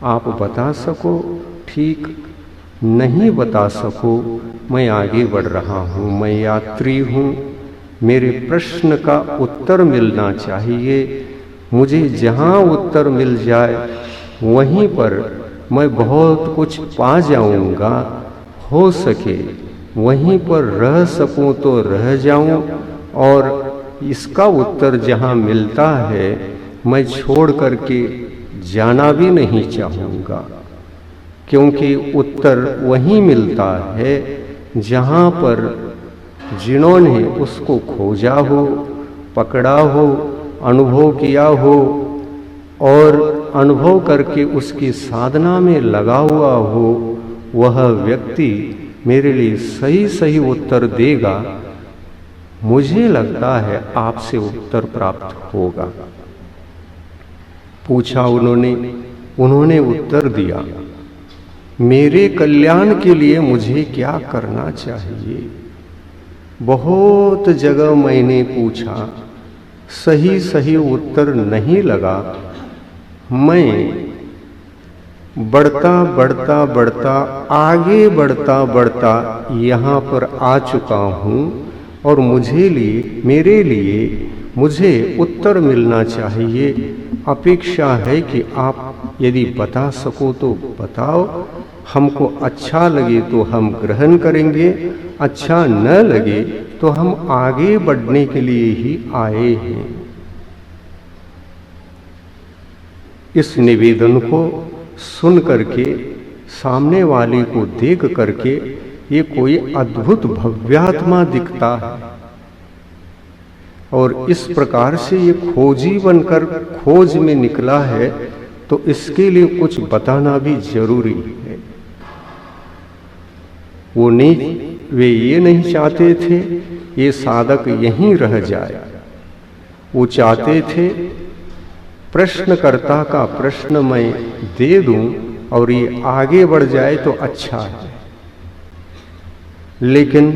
आप बता सको ठीक, नहीं बता सको, मैं आगे बढ़ रहा हूं, मैं यात्री हूं, मेरे प्रश्न का उत्तर मिलना चाहिए। मुझे जहां उत्तर मिल जाए वहीं पर मैं बहुत कुछ पा जाऊंगा, हो सके वहीं पर रह सकूं तो रह जाऊं, और इसका उत्तर जहां मिलता है मैं छोड़ करके जाना भी नहीं चाहूंगा, क्योंकि उत्तर वहीं मिलता है जहां पर जिन्होंने उसको खोजा हो, पकड़ा हो, अनुभव किया हो, और अनुभव करके उसकी साधना में लगा हुआ हो, वह व्यक्ति मेरे लिए सही सही उत्तर देगा। मुझे लगता है आपसे उत्तर प्राप्त होगा। पूछा उन्होंने उत्तर दिया, मेरे कल्याण के लिए मुझे क्या करना चाहिए? बहुत जगह मैंने पूछा, सही सही उत्तर नहीं लगा। मैं बढ़ता बढ़ता बढ़ता आगे बढ़ता बढ़ता यहाँ पर आ चुका हूँ, और मेरे लिए मुझे उत्तर मिलना चाहिए। अपेक्षा है कि आप यदि बता सको तो बताओ, हमको अच्छा लगे तो हम ग्रहण करेंगे, अच्छा न लगे तो हम आगे बढ़ने के लिए ही आए हैं। इस निवेदन को सुन करके, सामने वाले को देख करके ये कोई अद्भुत भव्यात्मा दिखता है, और इस प्रकार से ये खोजी बनकर खोज में निकला है, तो इसके लिए कुछ बताना भी जरूरी है। वे ये नहीं चाहते थे ये साधक यहीं रह जाए, वो चाहते थे प्रश्नकर्ता का प्रश्न मैं दे दूं और ये आगे बढ़ जाए तो अच्छा है। लेकिन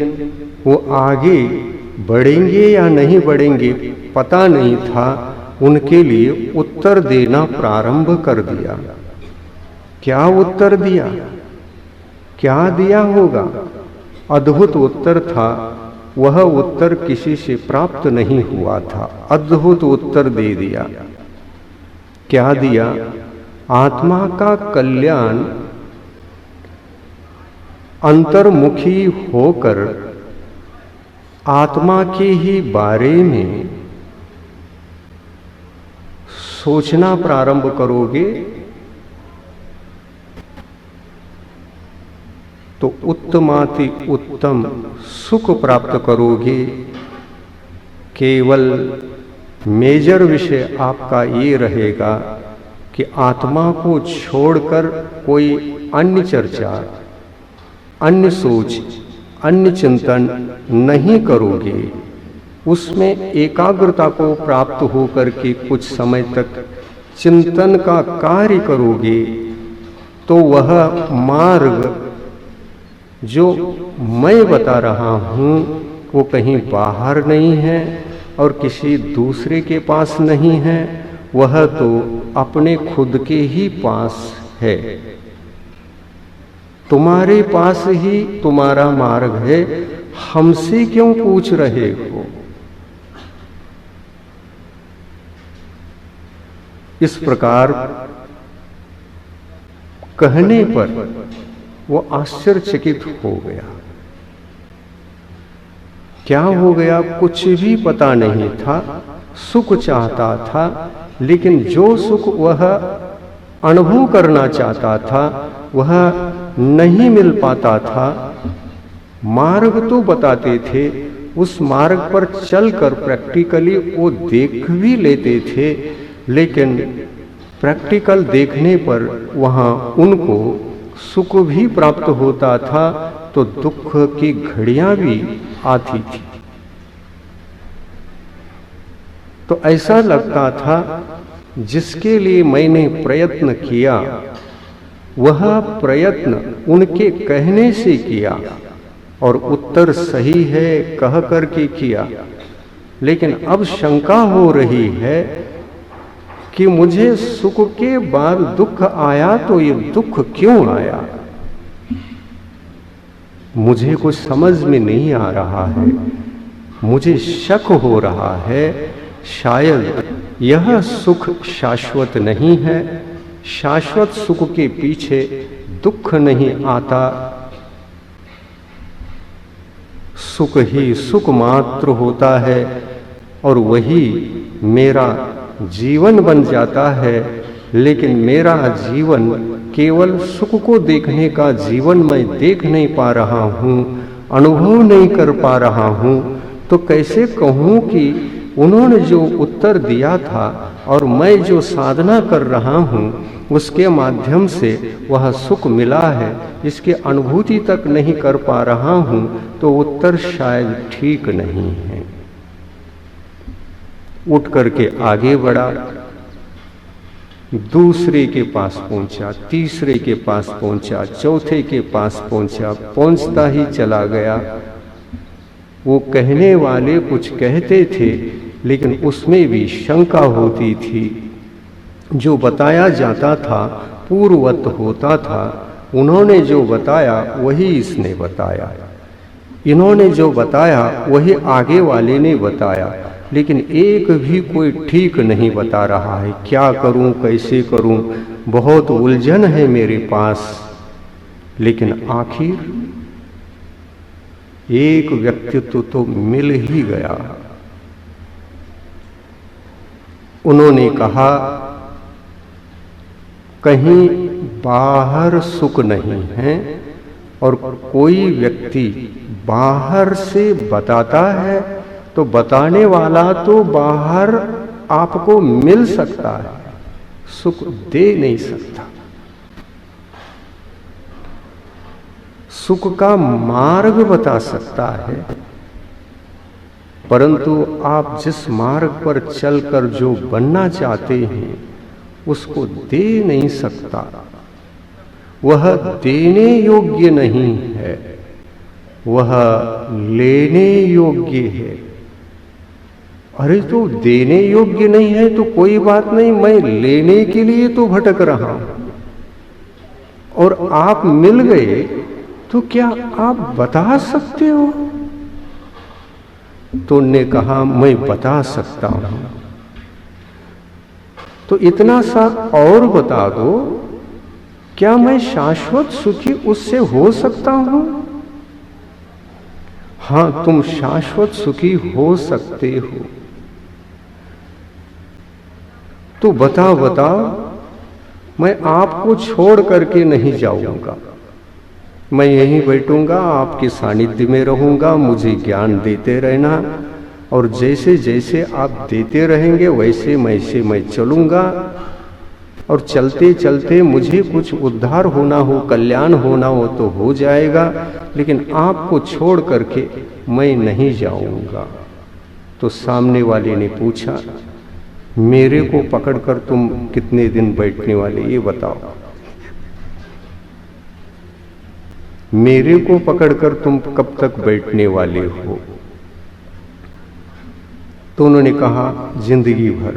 वो आगे बढ़ेंगे या नहीं बढ़ेंगे पता नहीं था, उनके लिए उत्तर देना प्रारंभ कर दिया। क्या उत्तर दिया, क्या दिया होगा? अद्भुत उत्तर था, वह उत्तर किसी से प्राप्त नहीं हुआ था। अद्भुत उत्तर दे दिया। क्या दिया? आत्मा का कल्याण अंतर्मुखी होकर आत्मा के ही बारे में सोचना प्रारंभ करोगे तो उत्तमाति उत्तम सुख प्राप्त करोगे। केवल मेजर विषय आपका ये रहेगा कि आत्मा को छोड़कर कोई अन्य चर्चा, अन्य सोच, अन्य चिंतन नहीं करोगे। उसमें एकाग्रता को प्राप्त होकर के कुछ समय तक चिंतन का कार्य करोगे तो वह मार्ग जो मैं बता रहा हूँ वो कहीं बाहर नहीं है और किसी दूसरे के पास नहीं है, वह तो अपने खुद के ही पास है। तुम्हारे पास ही तुम्हारा मार्ग है, हमसे क्यों पूछ रहे हो? इस प्रकार कहने पर वो आश्चर्यचकित हो गया। क्या हो गया कुछ भी पता नहीं था। सुख चाहता था, लेकिन जो सुख वह अनुभव करना चाहता था वह नहीं मिल पाता था। मार्ग तो बताते थे, उस मार्ग पर चलकर प्रैक्टिकली वो देख भी लेते थे, लेकिन प्रैक्टिकल देखने पर वहाँ उनको सुख भी प्राप्त होता था तो दुख की घड़ियां भी आती थी। तो ऐसा लगता था जिसके लिए मैंने प्रयत्न किया वह प्रयत्न उनके कहने से किया और उत्तर सही है कह करके किया, लेकिन अब शंका हो रही है कि मुझे सुख के बाद दुख आया तो ये दुख क्यों आया? मुझे कुछ समझ में नहीं आ रहा है। मुझे शक हो रहा है शायद यह सुख शाश्वत नहीं है। शाश्वत सुख के पीछे दुख नहीं आता। सुख ही सुख मात्र होता है और वही मेरा जीवन बन जाता है, लेकिन मेरा जीवन केवल सुख को देखने का जीवन मैं देख नहीं पा रहा हूँ, अनुभव नहीं कर पा रहा हूँ। तो कैसे कहूँ कि उन्होंने जो उत्तर दिया था और मैं जो साधना कर रहा हूँ उसके माध्यम से वह सुख मिला है, इसकी अनुभूति तक नहीं कर पा रहा हूँ, तो उत्तर शायद ठीक नहीं है। उठ करके आगे बढ़ा, दूसरे के पास पहुंचा, तीसरे के पास पहुंचा, चौथे के पास पहुंचा, पहुंचता ही चला गया। वो कहने वाले कुछ कहते थे, लेकिन उसमें भी शंका होती थी। जो बताया जाता था पूर्ववत होता था। उन्होंने जो बताया वही इसने बताया, इन्होंने जो बताया वही आगे वाले ने बताया, लेकिन एक भी कोई ठीक नहीं बता रहा है। क्या करूं, कैसे करूं, बहुत उलझन है मेरे पास। लेकिन आखिर एक व्यक्तित्व तो मिल ही गया। उन्होंने कहा कहीं बाहर सुख नहीं है, और कोई व्यक्ति बाहर से बताता है तो बताने वाला तो बाहर आपको मिल सकता है, सुख दे नहीं सकता। सुख का मार्ग बता सकता है, परंतु आप जिस मार्ग पर चलकर जो बनना चाहते हैं उसको दे नहीं सकता। वह देने योग्य नहीं है, वह लेने योग्य है। अरे तो देने योग्य नहीं है तो कोई बात नहीं, मैं लेने के लिए तो भटक रहा हूं, और आप मिल गए तो क्या आप बता सकते हो? तो उन्होंने कहा मैं बता सकता हूं। तो इतना सा और बता दो, क्या मैं शाश्वत सुखी उससे हो सकता हूं? हां, तुम शाश्वत सुखी हो सकते हो। तो बताओ, मैं आपको छोड़ करके नहीं जाऊंगा, मैं यहीं बैठूंगा, आपके सानिध्य में रहूंगा, मुझे ज्ञान देते रहना, और जैसे जैसे आप देते रहेंगे वैसे मैं चलूंगा, और चलते चलते मुझे कुछ उद्धार होना हो, कल्याण होना हो तो हो जाएगा, लेकिन आपको छोड़ करके मैं नहीं जाऊंगा। तो सामने वाले ने पूछा, मेरे को पकड़कर तुम कितने दिन बैठने वाले, ये बताओ। मेरे को पकड़कर तुम कब तक बैठने वाले हो? तो उन्होंने कहा, जिंदगी भर,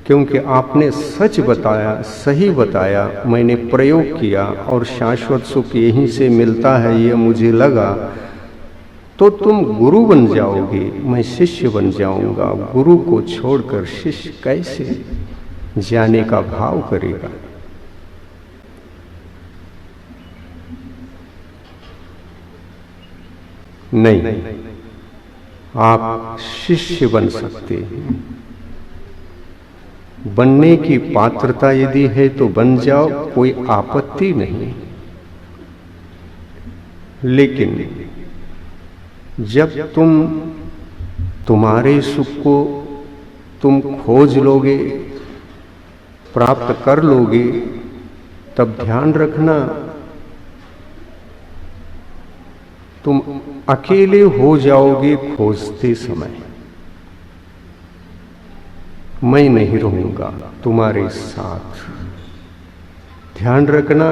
क्योंकि आपने सच बताया, सही बताया, मैंने प्रयोग किया और शाश्वत सुख यहीं से मिलता है ये मुझे लगा, तो तुम गुरु बन जाओगे, मैं शिष्य बन जाऊंगा। गुरु को छोड़कर शिष्य कैसे जाने का भाव करेगा? नहीं, आप शिष्य बन सकते हैं। बनने की पात्रता यदि है तो बन जाओ, कोई आपत्ति नहीं। लेकिन जब तुम्हारे सुख को तुम खोज लोगे, प्राप्त कर लोगे, तब ध्यान रखना तुम अकेले हो जाओगे खोजते समय। मैं नहीं रहूंगा तुम्हारे साथ। ध्यान रखना,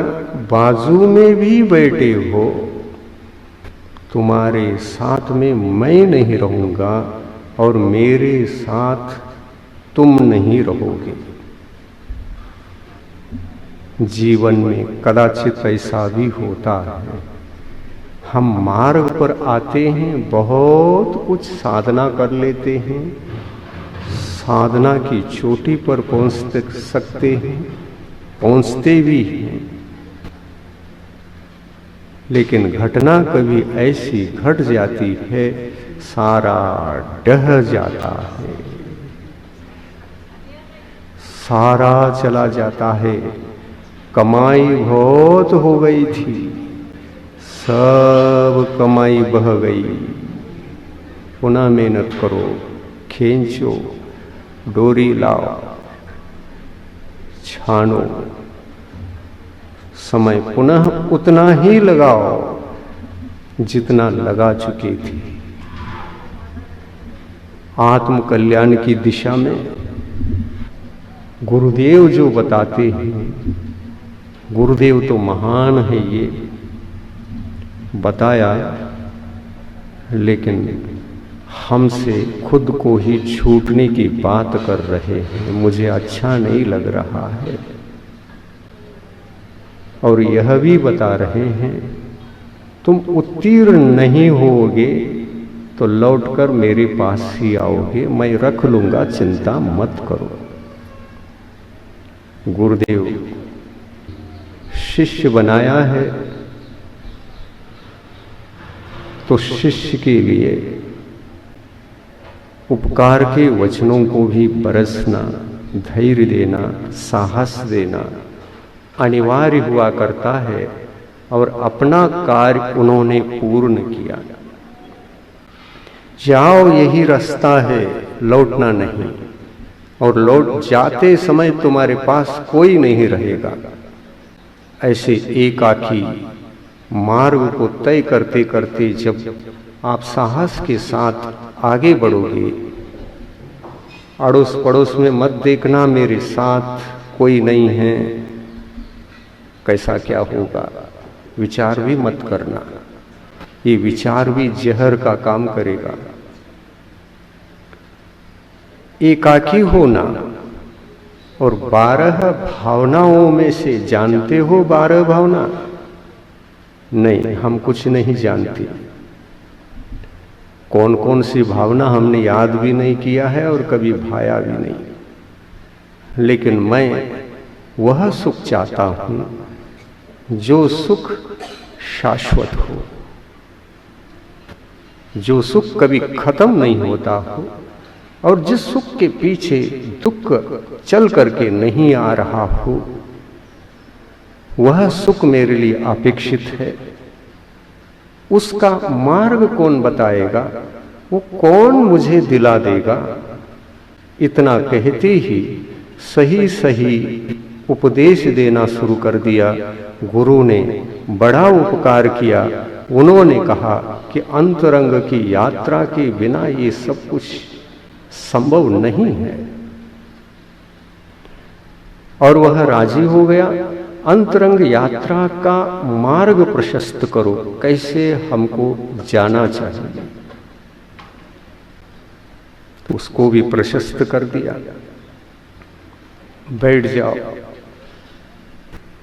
बाजू में भी बैठे हो, तुम्हारे साथ में मैं नहीं रहूंगा और मेरे साथ तुम नहीं रहोगे। जीवन में कदाचित ऐसा भी होता है, हम मार्ग पर आते हैं, बहुत कुछ साधना कर लेते हैं, साधना की चोटी पर पहुंच सकते हैं, पहुंचते भी हैं, लेकिन घटना कभी ऐसी घट जाती है, सारा डह जाता है, सारा चला जाता है। कमाई बहुत हो गई थी, सब कमाई बह गई। पुनः मेहनत करो, खींचो, डोरी लाओ, छानो, समय पुनः उतना ही लगाओ जितना लगा चुके थे। आत्म कल्याण की दिशा में गुरुदेव जो बताते हैं, गुरुदेव तो महान है, ये बताया, लेकिन हमसे खुद को ही छूटने की बात कर रहे हैं। मुझे अच्छा नहीं लग रहा है। और यह भी बता रहे हैं, तुम उत्तीर्ण नहीं होगे तो लौटकर मेरे पास ही आओगे, मैं रख लूंगा, चिंता मत करो। गुरुदेव शिष्य बनाया है तो शिष्य के लिए उपकार के वचनों को भी बरसना, धैर्य देना, साहस देना, अनिवार्य हुआ करता है और अपना कार्य उन्होंने पूर्ण किया। जाओ यही रास्ता है, लौटना नहीं, और लौट जाते समय तुम्हारे पास कोई नहीं रहेगा। ऐसे एकाकी मार्ग को तय करते करते जब आप साहस के साथ आगे बढ़ोगे, अड़ोस पड़ोस में मत देखना मेरे साथ कोई नहीं है, कैसा क्या होगा, विचार भी मत करना, ये विचार भी जहर का काम करेगा। एकाकी होना और 12 भावनाओं में से जानते हो 12 भावना? नहीं, हम कुछ नहीं जानते। कौन कौन सी भावना हमने याद भी नहीं किया है और कभी भाया भी नहीं। लेकिन मैं वह सुख चाहता हूं जो सुख शाश्वत हो, जो सुख कभी खत्म नहीं होता हो, और जिस सुख के पीछे दुख चल करके नहीं आ रहा हो, वह सुख मेरे लिए अपेक्षित है। उसका मार्ग कौन बताएगा, वो कौन मुझे दिला देगा? इतना कहते ही सही सही उपदेश देना शुरू कर दिया। गुरु ने बड़ा उपकार किया। उन्होंने कहा कि अंतरंग की यात्रा के बिना ये सब कुछ संभव नहीं है, और वह राजी हो गया। अंतरंग यात्रा का मार्ग प्रशस्त करो, कैसे हमको जाना चाहिए, तो उसको भी प्रशस्त कर दिया। बैठ जाओ,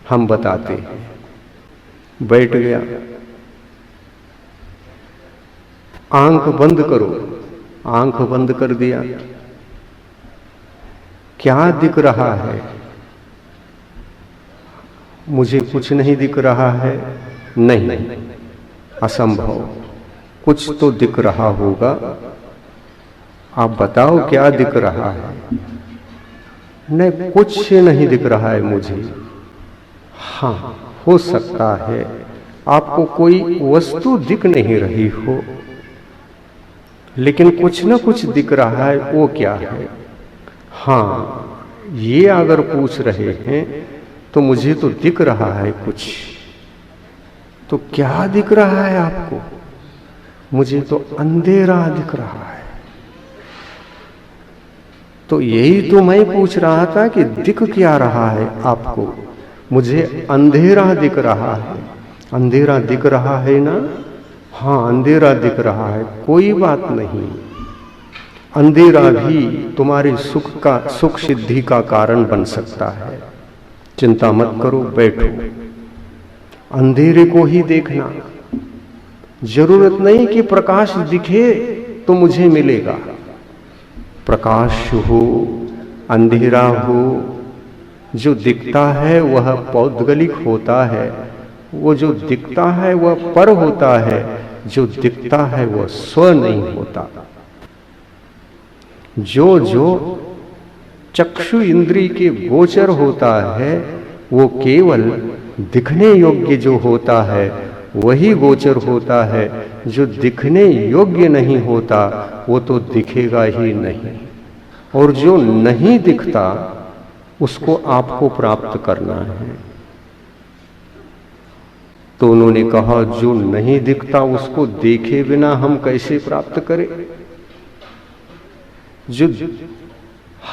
हम बताते हैं। बैठ गया। आंख बंद करो, आंख बंद कर दिया। क्या दिख रहा है? मुझे कुछ नहीं दिख रहा है। नहीं, असंभव, कुछ तो दिख रहा होगा। आप बताओ क्या दिख रहा है? नहीं, कुछ नहीं दिख रहा है मुझे। हाँ, हो सकता है आपको कोई वस्तु दिख नहीं रही हो, लेकिन कुछ न कुछ दिख रहा है। वो क्या है? हाँ, ये अगर पूछ रहे हैं तो मुझे तो दिख रहा है कुछ। तो क्या दिख रहा है आपको? मुझे तो अंधेरा दिख रहा है। तो यही तो मैं पूछ रहा था कि दिख क्या रहा है आपको? मुझे अंधेरा दिख रहा है। अंधेरा दिख रहा है ना? हाँ, अंधेरा दिख रहा है, कोई बात नहीं। अंधेरा भी तुम्हारी सुख सिद्धि का कारण बन सकता है। चिंता मत करो, बैठो। अंधेरे को ही देखना। जरूरत नहीं कि प्रकाश दिखे तो मुझे मिलेगा। प्रकाश हो, अंधेरा हो, जो दिखता है वह पौद्गलिक होता है। वो जो दिखता है वह पर होता है, जो दिखता है वह स्व नहीं होता। जो जो चक्षु इंद्री के गोचर होता है वो केवल दिखने योग्य जो होता है वही गोचर होता है। जो दिखने योग्य नहीं होता वो तो दिखेगा ही नहीं। और जो नहीं दिखता उसको आपको प्राप्त करना है। तो उन्होंने कहा जो नहीं दिखता उसको देखे बिना हम कैसे प्राप्त करें? जो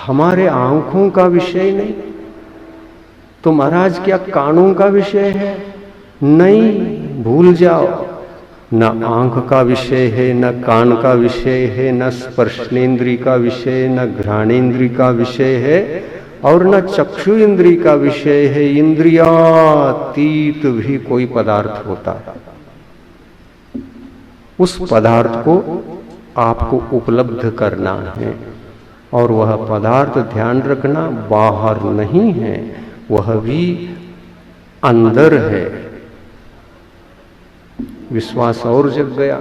हमारे आंखों का विषय नहीं, तो महाराज क्या कानों का विषय है? नहीं, भूल जाओ। न आंख का विषय है, न कान का विषय है, न स्पर्शनेन्द्रिय का विषय, न घ्राणेन्द्रिय का विषय है, और न चक्षु इंद्रिय का विषय है। इंद्रियातीत भी कोई पदार्थ होता है। उस पदार्थ को आपको उपलब्ध करना है, और वह पदार्थ ध्यान रखना बाहर नहीं है, वह भी अंदर है। विश्वास और जग गया,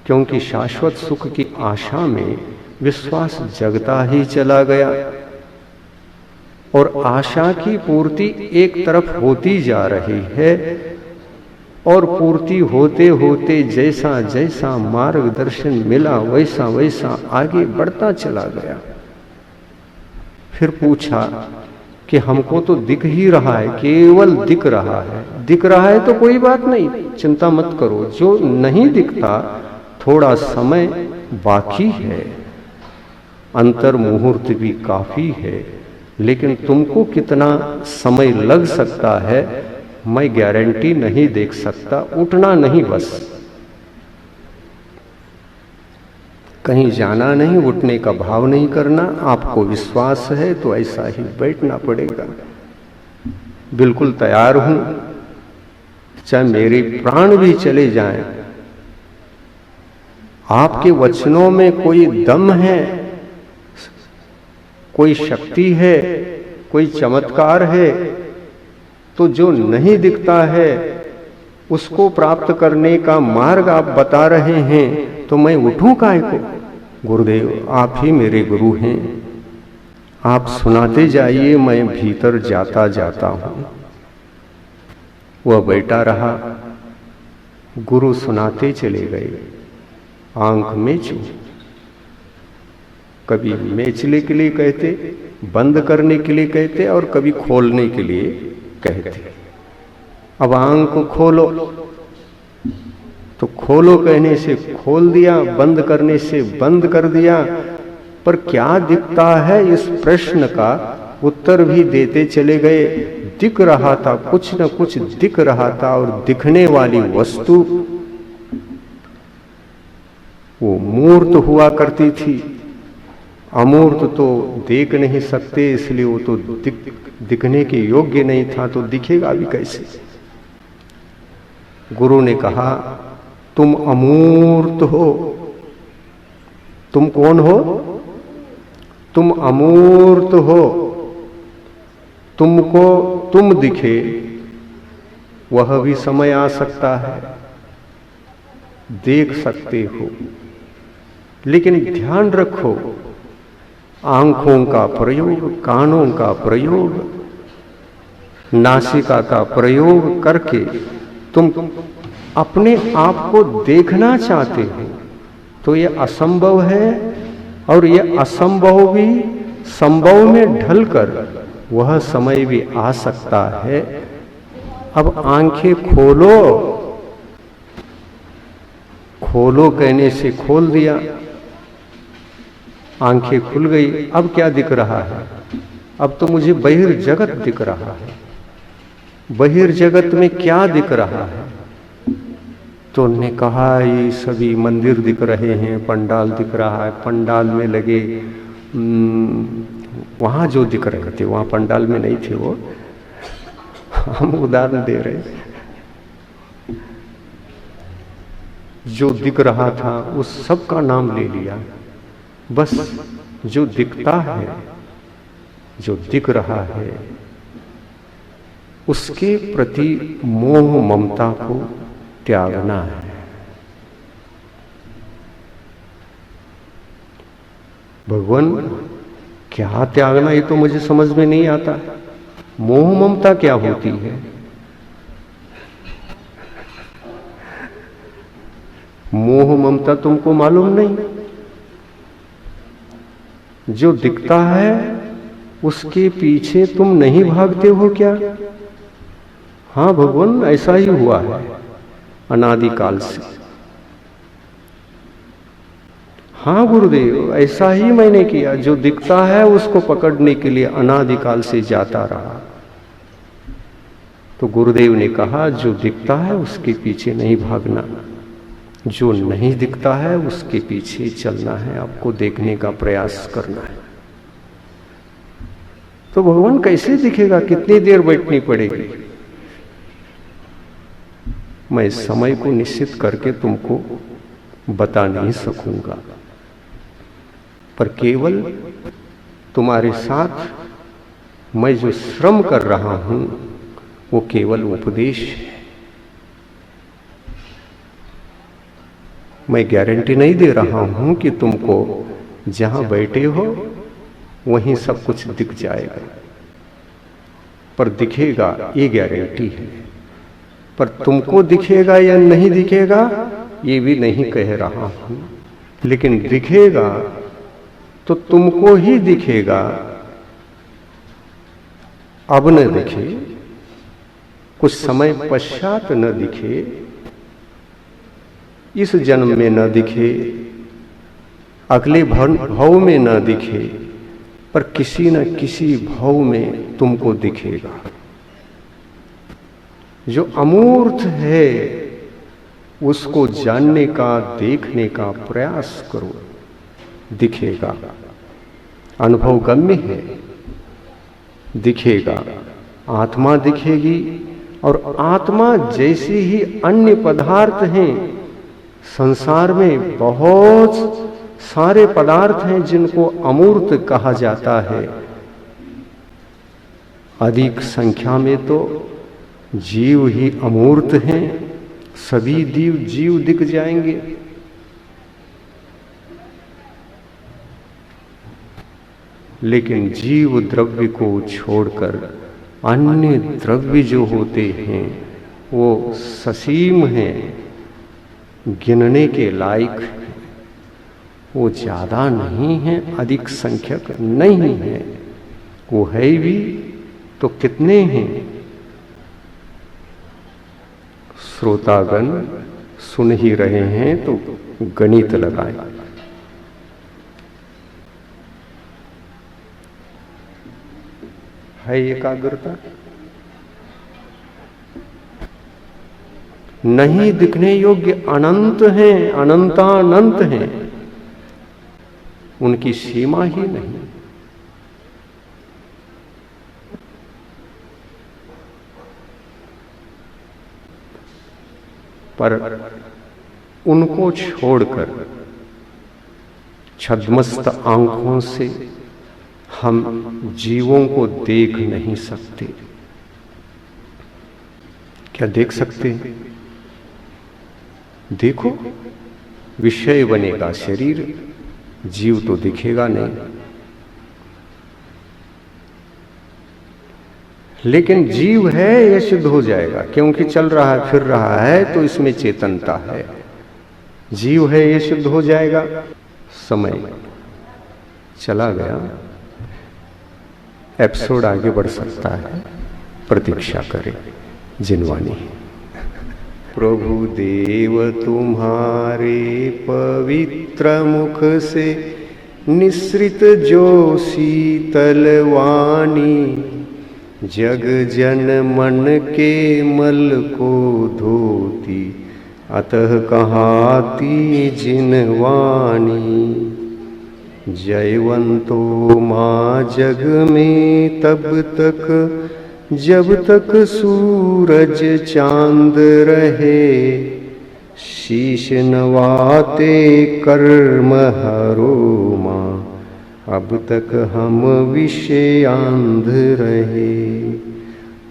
क्योंकि शाश्वत सुख की आशा में विश्वास जगता ही चला गया। और आशा की पूर्ति एक तरफ होती जा रही है, और पूर्ति होते होते जैसा जैसा मार्गदर्शन मिला वैसा वैसा आगे बढ़ता चला गया। फिर पूछा कि हमको तो दिख ही रहा है, केवल दिख रहा है। दिख रहा है तो कोई बात नहीं, चिंता मत करो। जो नहीं दिखता, थोड़ा समय बाकी है, अंतर मुहूर्त भी काफी है, लेकिन तुमको कितना समय लग सकता है मैं गारंटी नहीं देख सकता। उठना नहीं, बस कहीं जाना नहीं, उठने का भाव नहीं करना। आपको विश्वास है तो ऐसा ही बैठना पड़ेगा। बिल्कुल तैयार हूं, चाहे मेरे प्राण भी चले जाएं। आपके वचनों में कोई दम है, कोई शक्ति है, कोई चमत्कार है, तो जो नहीं दिखता है उसको प्राप्त करने का मार्ग आप बता रहे हैं, तो मैं उठूं काहे को? गुरुदेव आप ही मेरे गुरु हैं, आप सुनाते जाइए, मैं भीतर जाता जाता हूं। वह बैठा रहा, गुरु सुनाते चले गए। आंख मेचो, कभी मेचने के लिए कहते, बंद करने के लिए कहते, और कभी खोलने के लिए कहते। अब आंख खोलो, तो खोलो कहने से खोल दिया, बंद करने से बंद कर दिया। पर क्या दिखता है, इस प्रश्न का उत्तर भी देते चले गए। दिख रहा था, कुछ न कुछ दिख रहा था, और दिखने वाली वस्तु वो मूर्त हुआ करती थी। अमूर्त तो देख नहीं सकते, इसलिए वो तो दिखने के योग्य नहीं था, तो दिखेगा भी कैसे? गुरु ने कहा तुम अमूर्त हो। तुम कौन हो? तुम अमूर्त हो। तुमको तुम दिखे, वह भी समय आ सकता है, देख सकते हो, लेकिन ध्यान रखो, आंखों का प्रयोग, कानों का प्रयोग, नासिका का प्रयोग करके तुम अपने आप को देखना चाहते हो, तो यह असंभव है। और यह असंभव भी संभव में ढलकर वह समय भी आ सकता है। अब आंखें खोलो, खोलो कहने से खोल दिया, आंखें खुल गई। अब क्या दिख रहा है? अब तो मुझे बहिर्जगत दिख रहा है। बहिर्जगत में क्या दिख रहा है? तो उन्होंने कहा ये सभी मंदिर दिख रहे हैं, पंडाल दिख रहा है, पंडाल में लगे वहां जो दिख रहे थे वहां पंडाल में नहीं थे, वो हम उदाहरण दे रहे। जो दिख रहा था उस सब का नाम ले लिया। बस जो दिखता है, जो दिख रहा है, उसके प्रति मोह ममता को त्यागना है। भगवान क्या त्यागना, ये तो मुझे समझ में नहीं आता। मोह ममता क्या होती है? मोह ममता तुमको मालूम नहीं? जो दिखता है उसके पीछे तुम नहीं भागते हो क्या? हाँ भगवान, ऐसा ही हुआ है अनादिकाल से। हाँ गुरुदेव, ऐसा ही मैंने किया। जो दिखता है उसको पकड़ने के लिए अनादिकाल से जाता रहा। तो गुरुदेव ने कहा जो दिखता है उसके पीछे नहीं भागना, जो नहीं दिखता है उसके पीछे चलना है, आपको देखने का प्रयास करना है। तो भगवान कैसे दिखेगा? कितनी देर बैठनी पड़ेगी? मैं समय को निश्चित करके तुमको बता नहीं सकूंगा, पर केवल तुम्हारे साथ मैं जो श्रम कर रहा हूं वो केवल उपदेश है। मैं गारंटी नहीं दे रहा हूं कि तुमको जहां बैठे हो वहीं सब कुछ दिख जाएगा। पर दिखेगा ये गारंटी है। पर तुमको दिखेगा या नहीं दिखेगा ये भी नहीं कह रहा हूं, लेकिन दिखेगा तो तुमको ही दिखेगा। अब न दिखे, कुछ समय पश्चात न दिखे, इस जन्म में न दिखे, अगले भव में न दिखे, पर किसी न किसी भव में तुमको दिखेगा। जो अमूर्त है उसको जानने का, देखने का प्रयास करो, दिखेगा। अनुभव गम्य है, दिखेगा। आत्मा दिखेगी, और आत्मा जैसे ही अन्य पदार्थ हैं, संसार में बहुत सारे पदार्थ हैं जिनको अमूर्त कहा जाता है। अधिक संख्या में तो जीव ही अमूर्त हैं, सभी जीव दिख जाएंगे। लेकिन जीव द्रव्य को छोड़कर अन्य द्रव्य जो होते हैं वो ससीम हैं, गिनने के लायक हैं। वो ज्यादा नहीं है, अधिक संख्यक नहीं है। वो है भी तो कितने हैं? श्रोतागण सुन ही रहे हैं तो गणित लगाएं। है एकाग्रता? नहीं दिखने योग्य अनंत हैं, अनंतानंत हैं, उनकी सीमा ही नहीं। पर उनको छोड़कर छद्मस्त आंखों से हम जीवों को देख नहीं सकते। क्या देख सकते हैं? देखो, विषय बनेगा शरीर, जीव तो दिखेगा नहीं। लेकिन जीव है यह सिद्ध हो जाएगा, क्योंकि चल रहा है, फिर रहा है, तो इसमें चेतनता है। जीव है यह सिद्ध हो जाएगा। समय चला गया, एपिसोड आगे बढ़ सकता है, प्रतीक्षा करें। जिनवानी। प्रभु देव तुम्हारे पवित्र मुख से निसृत जो शीतल वाणी, जग जन मन के मल को धोती, अतः कहाती जिनवानी। जयवंतो माँ जग में तब तक जब तक सूरज चांद रहे, शीश नवाते कर्म हरो माँ, अब तक हम विषयांध रहे,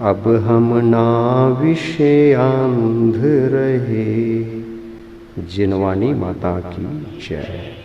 अब हम ना विषयांध रहे। जिनवानी माता की जय।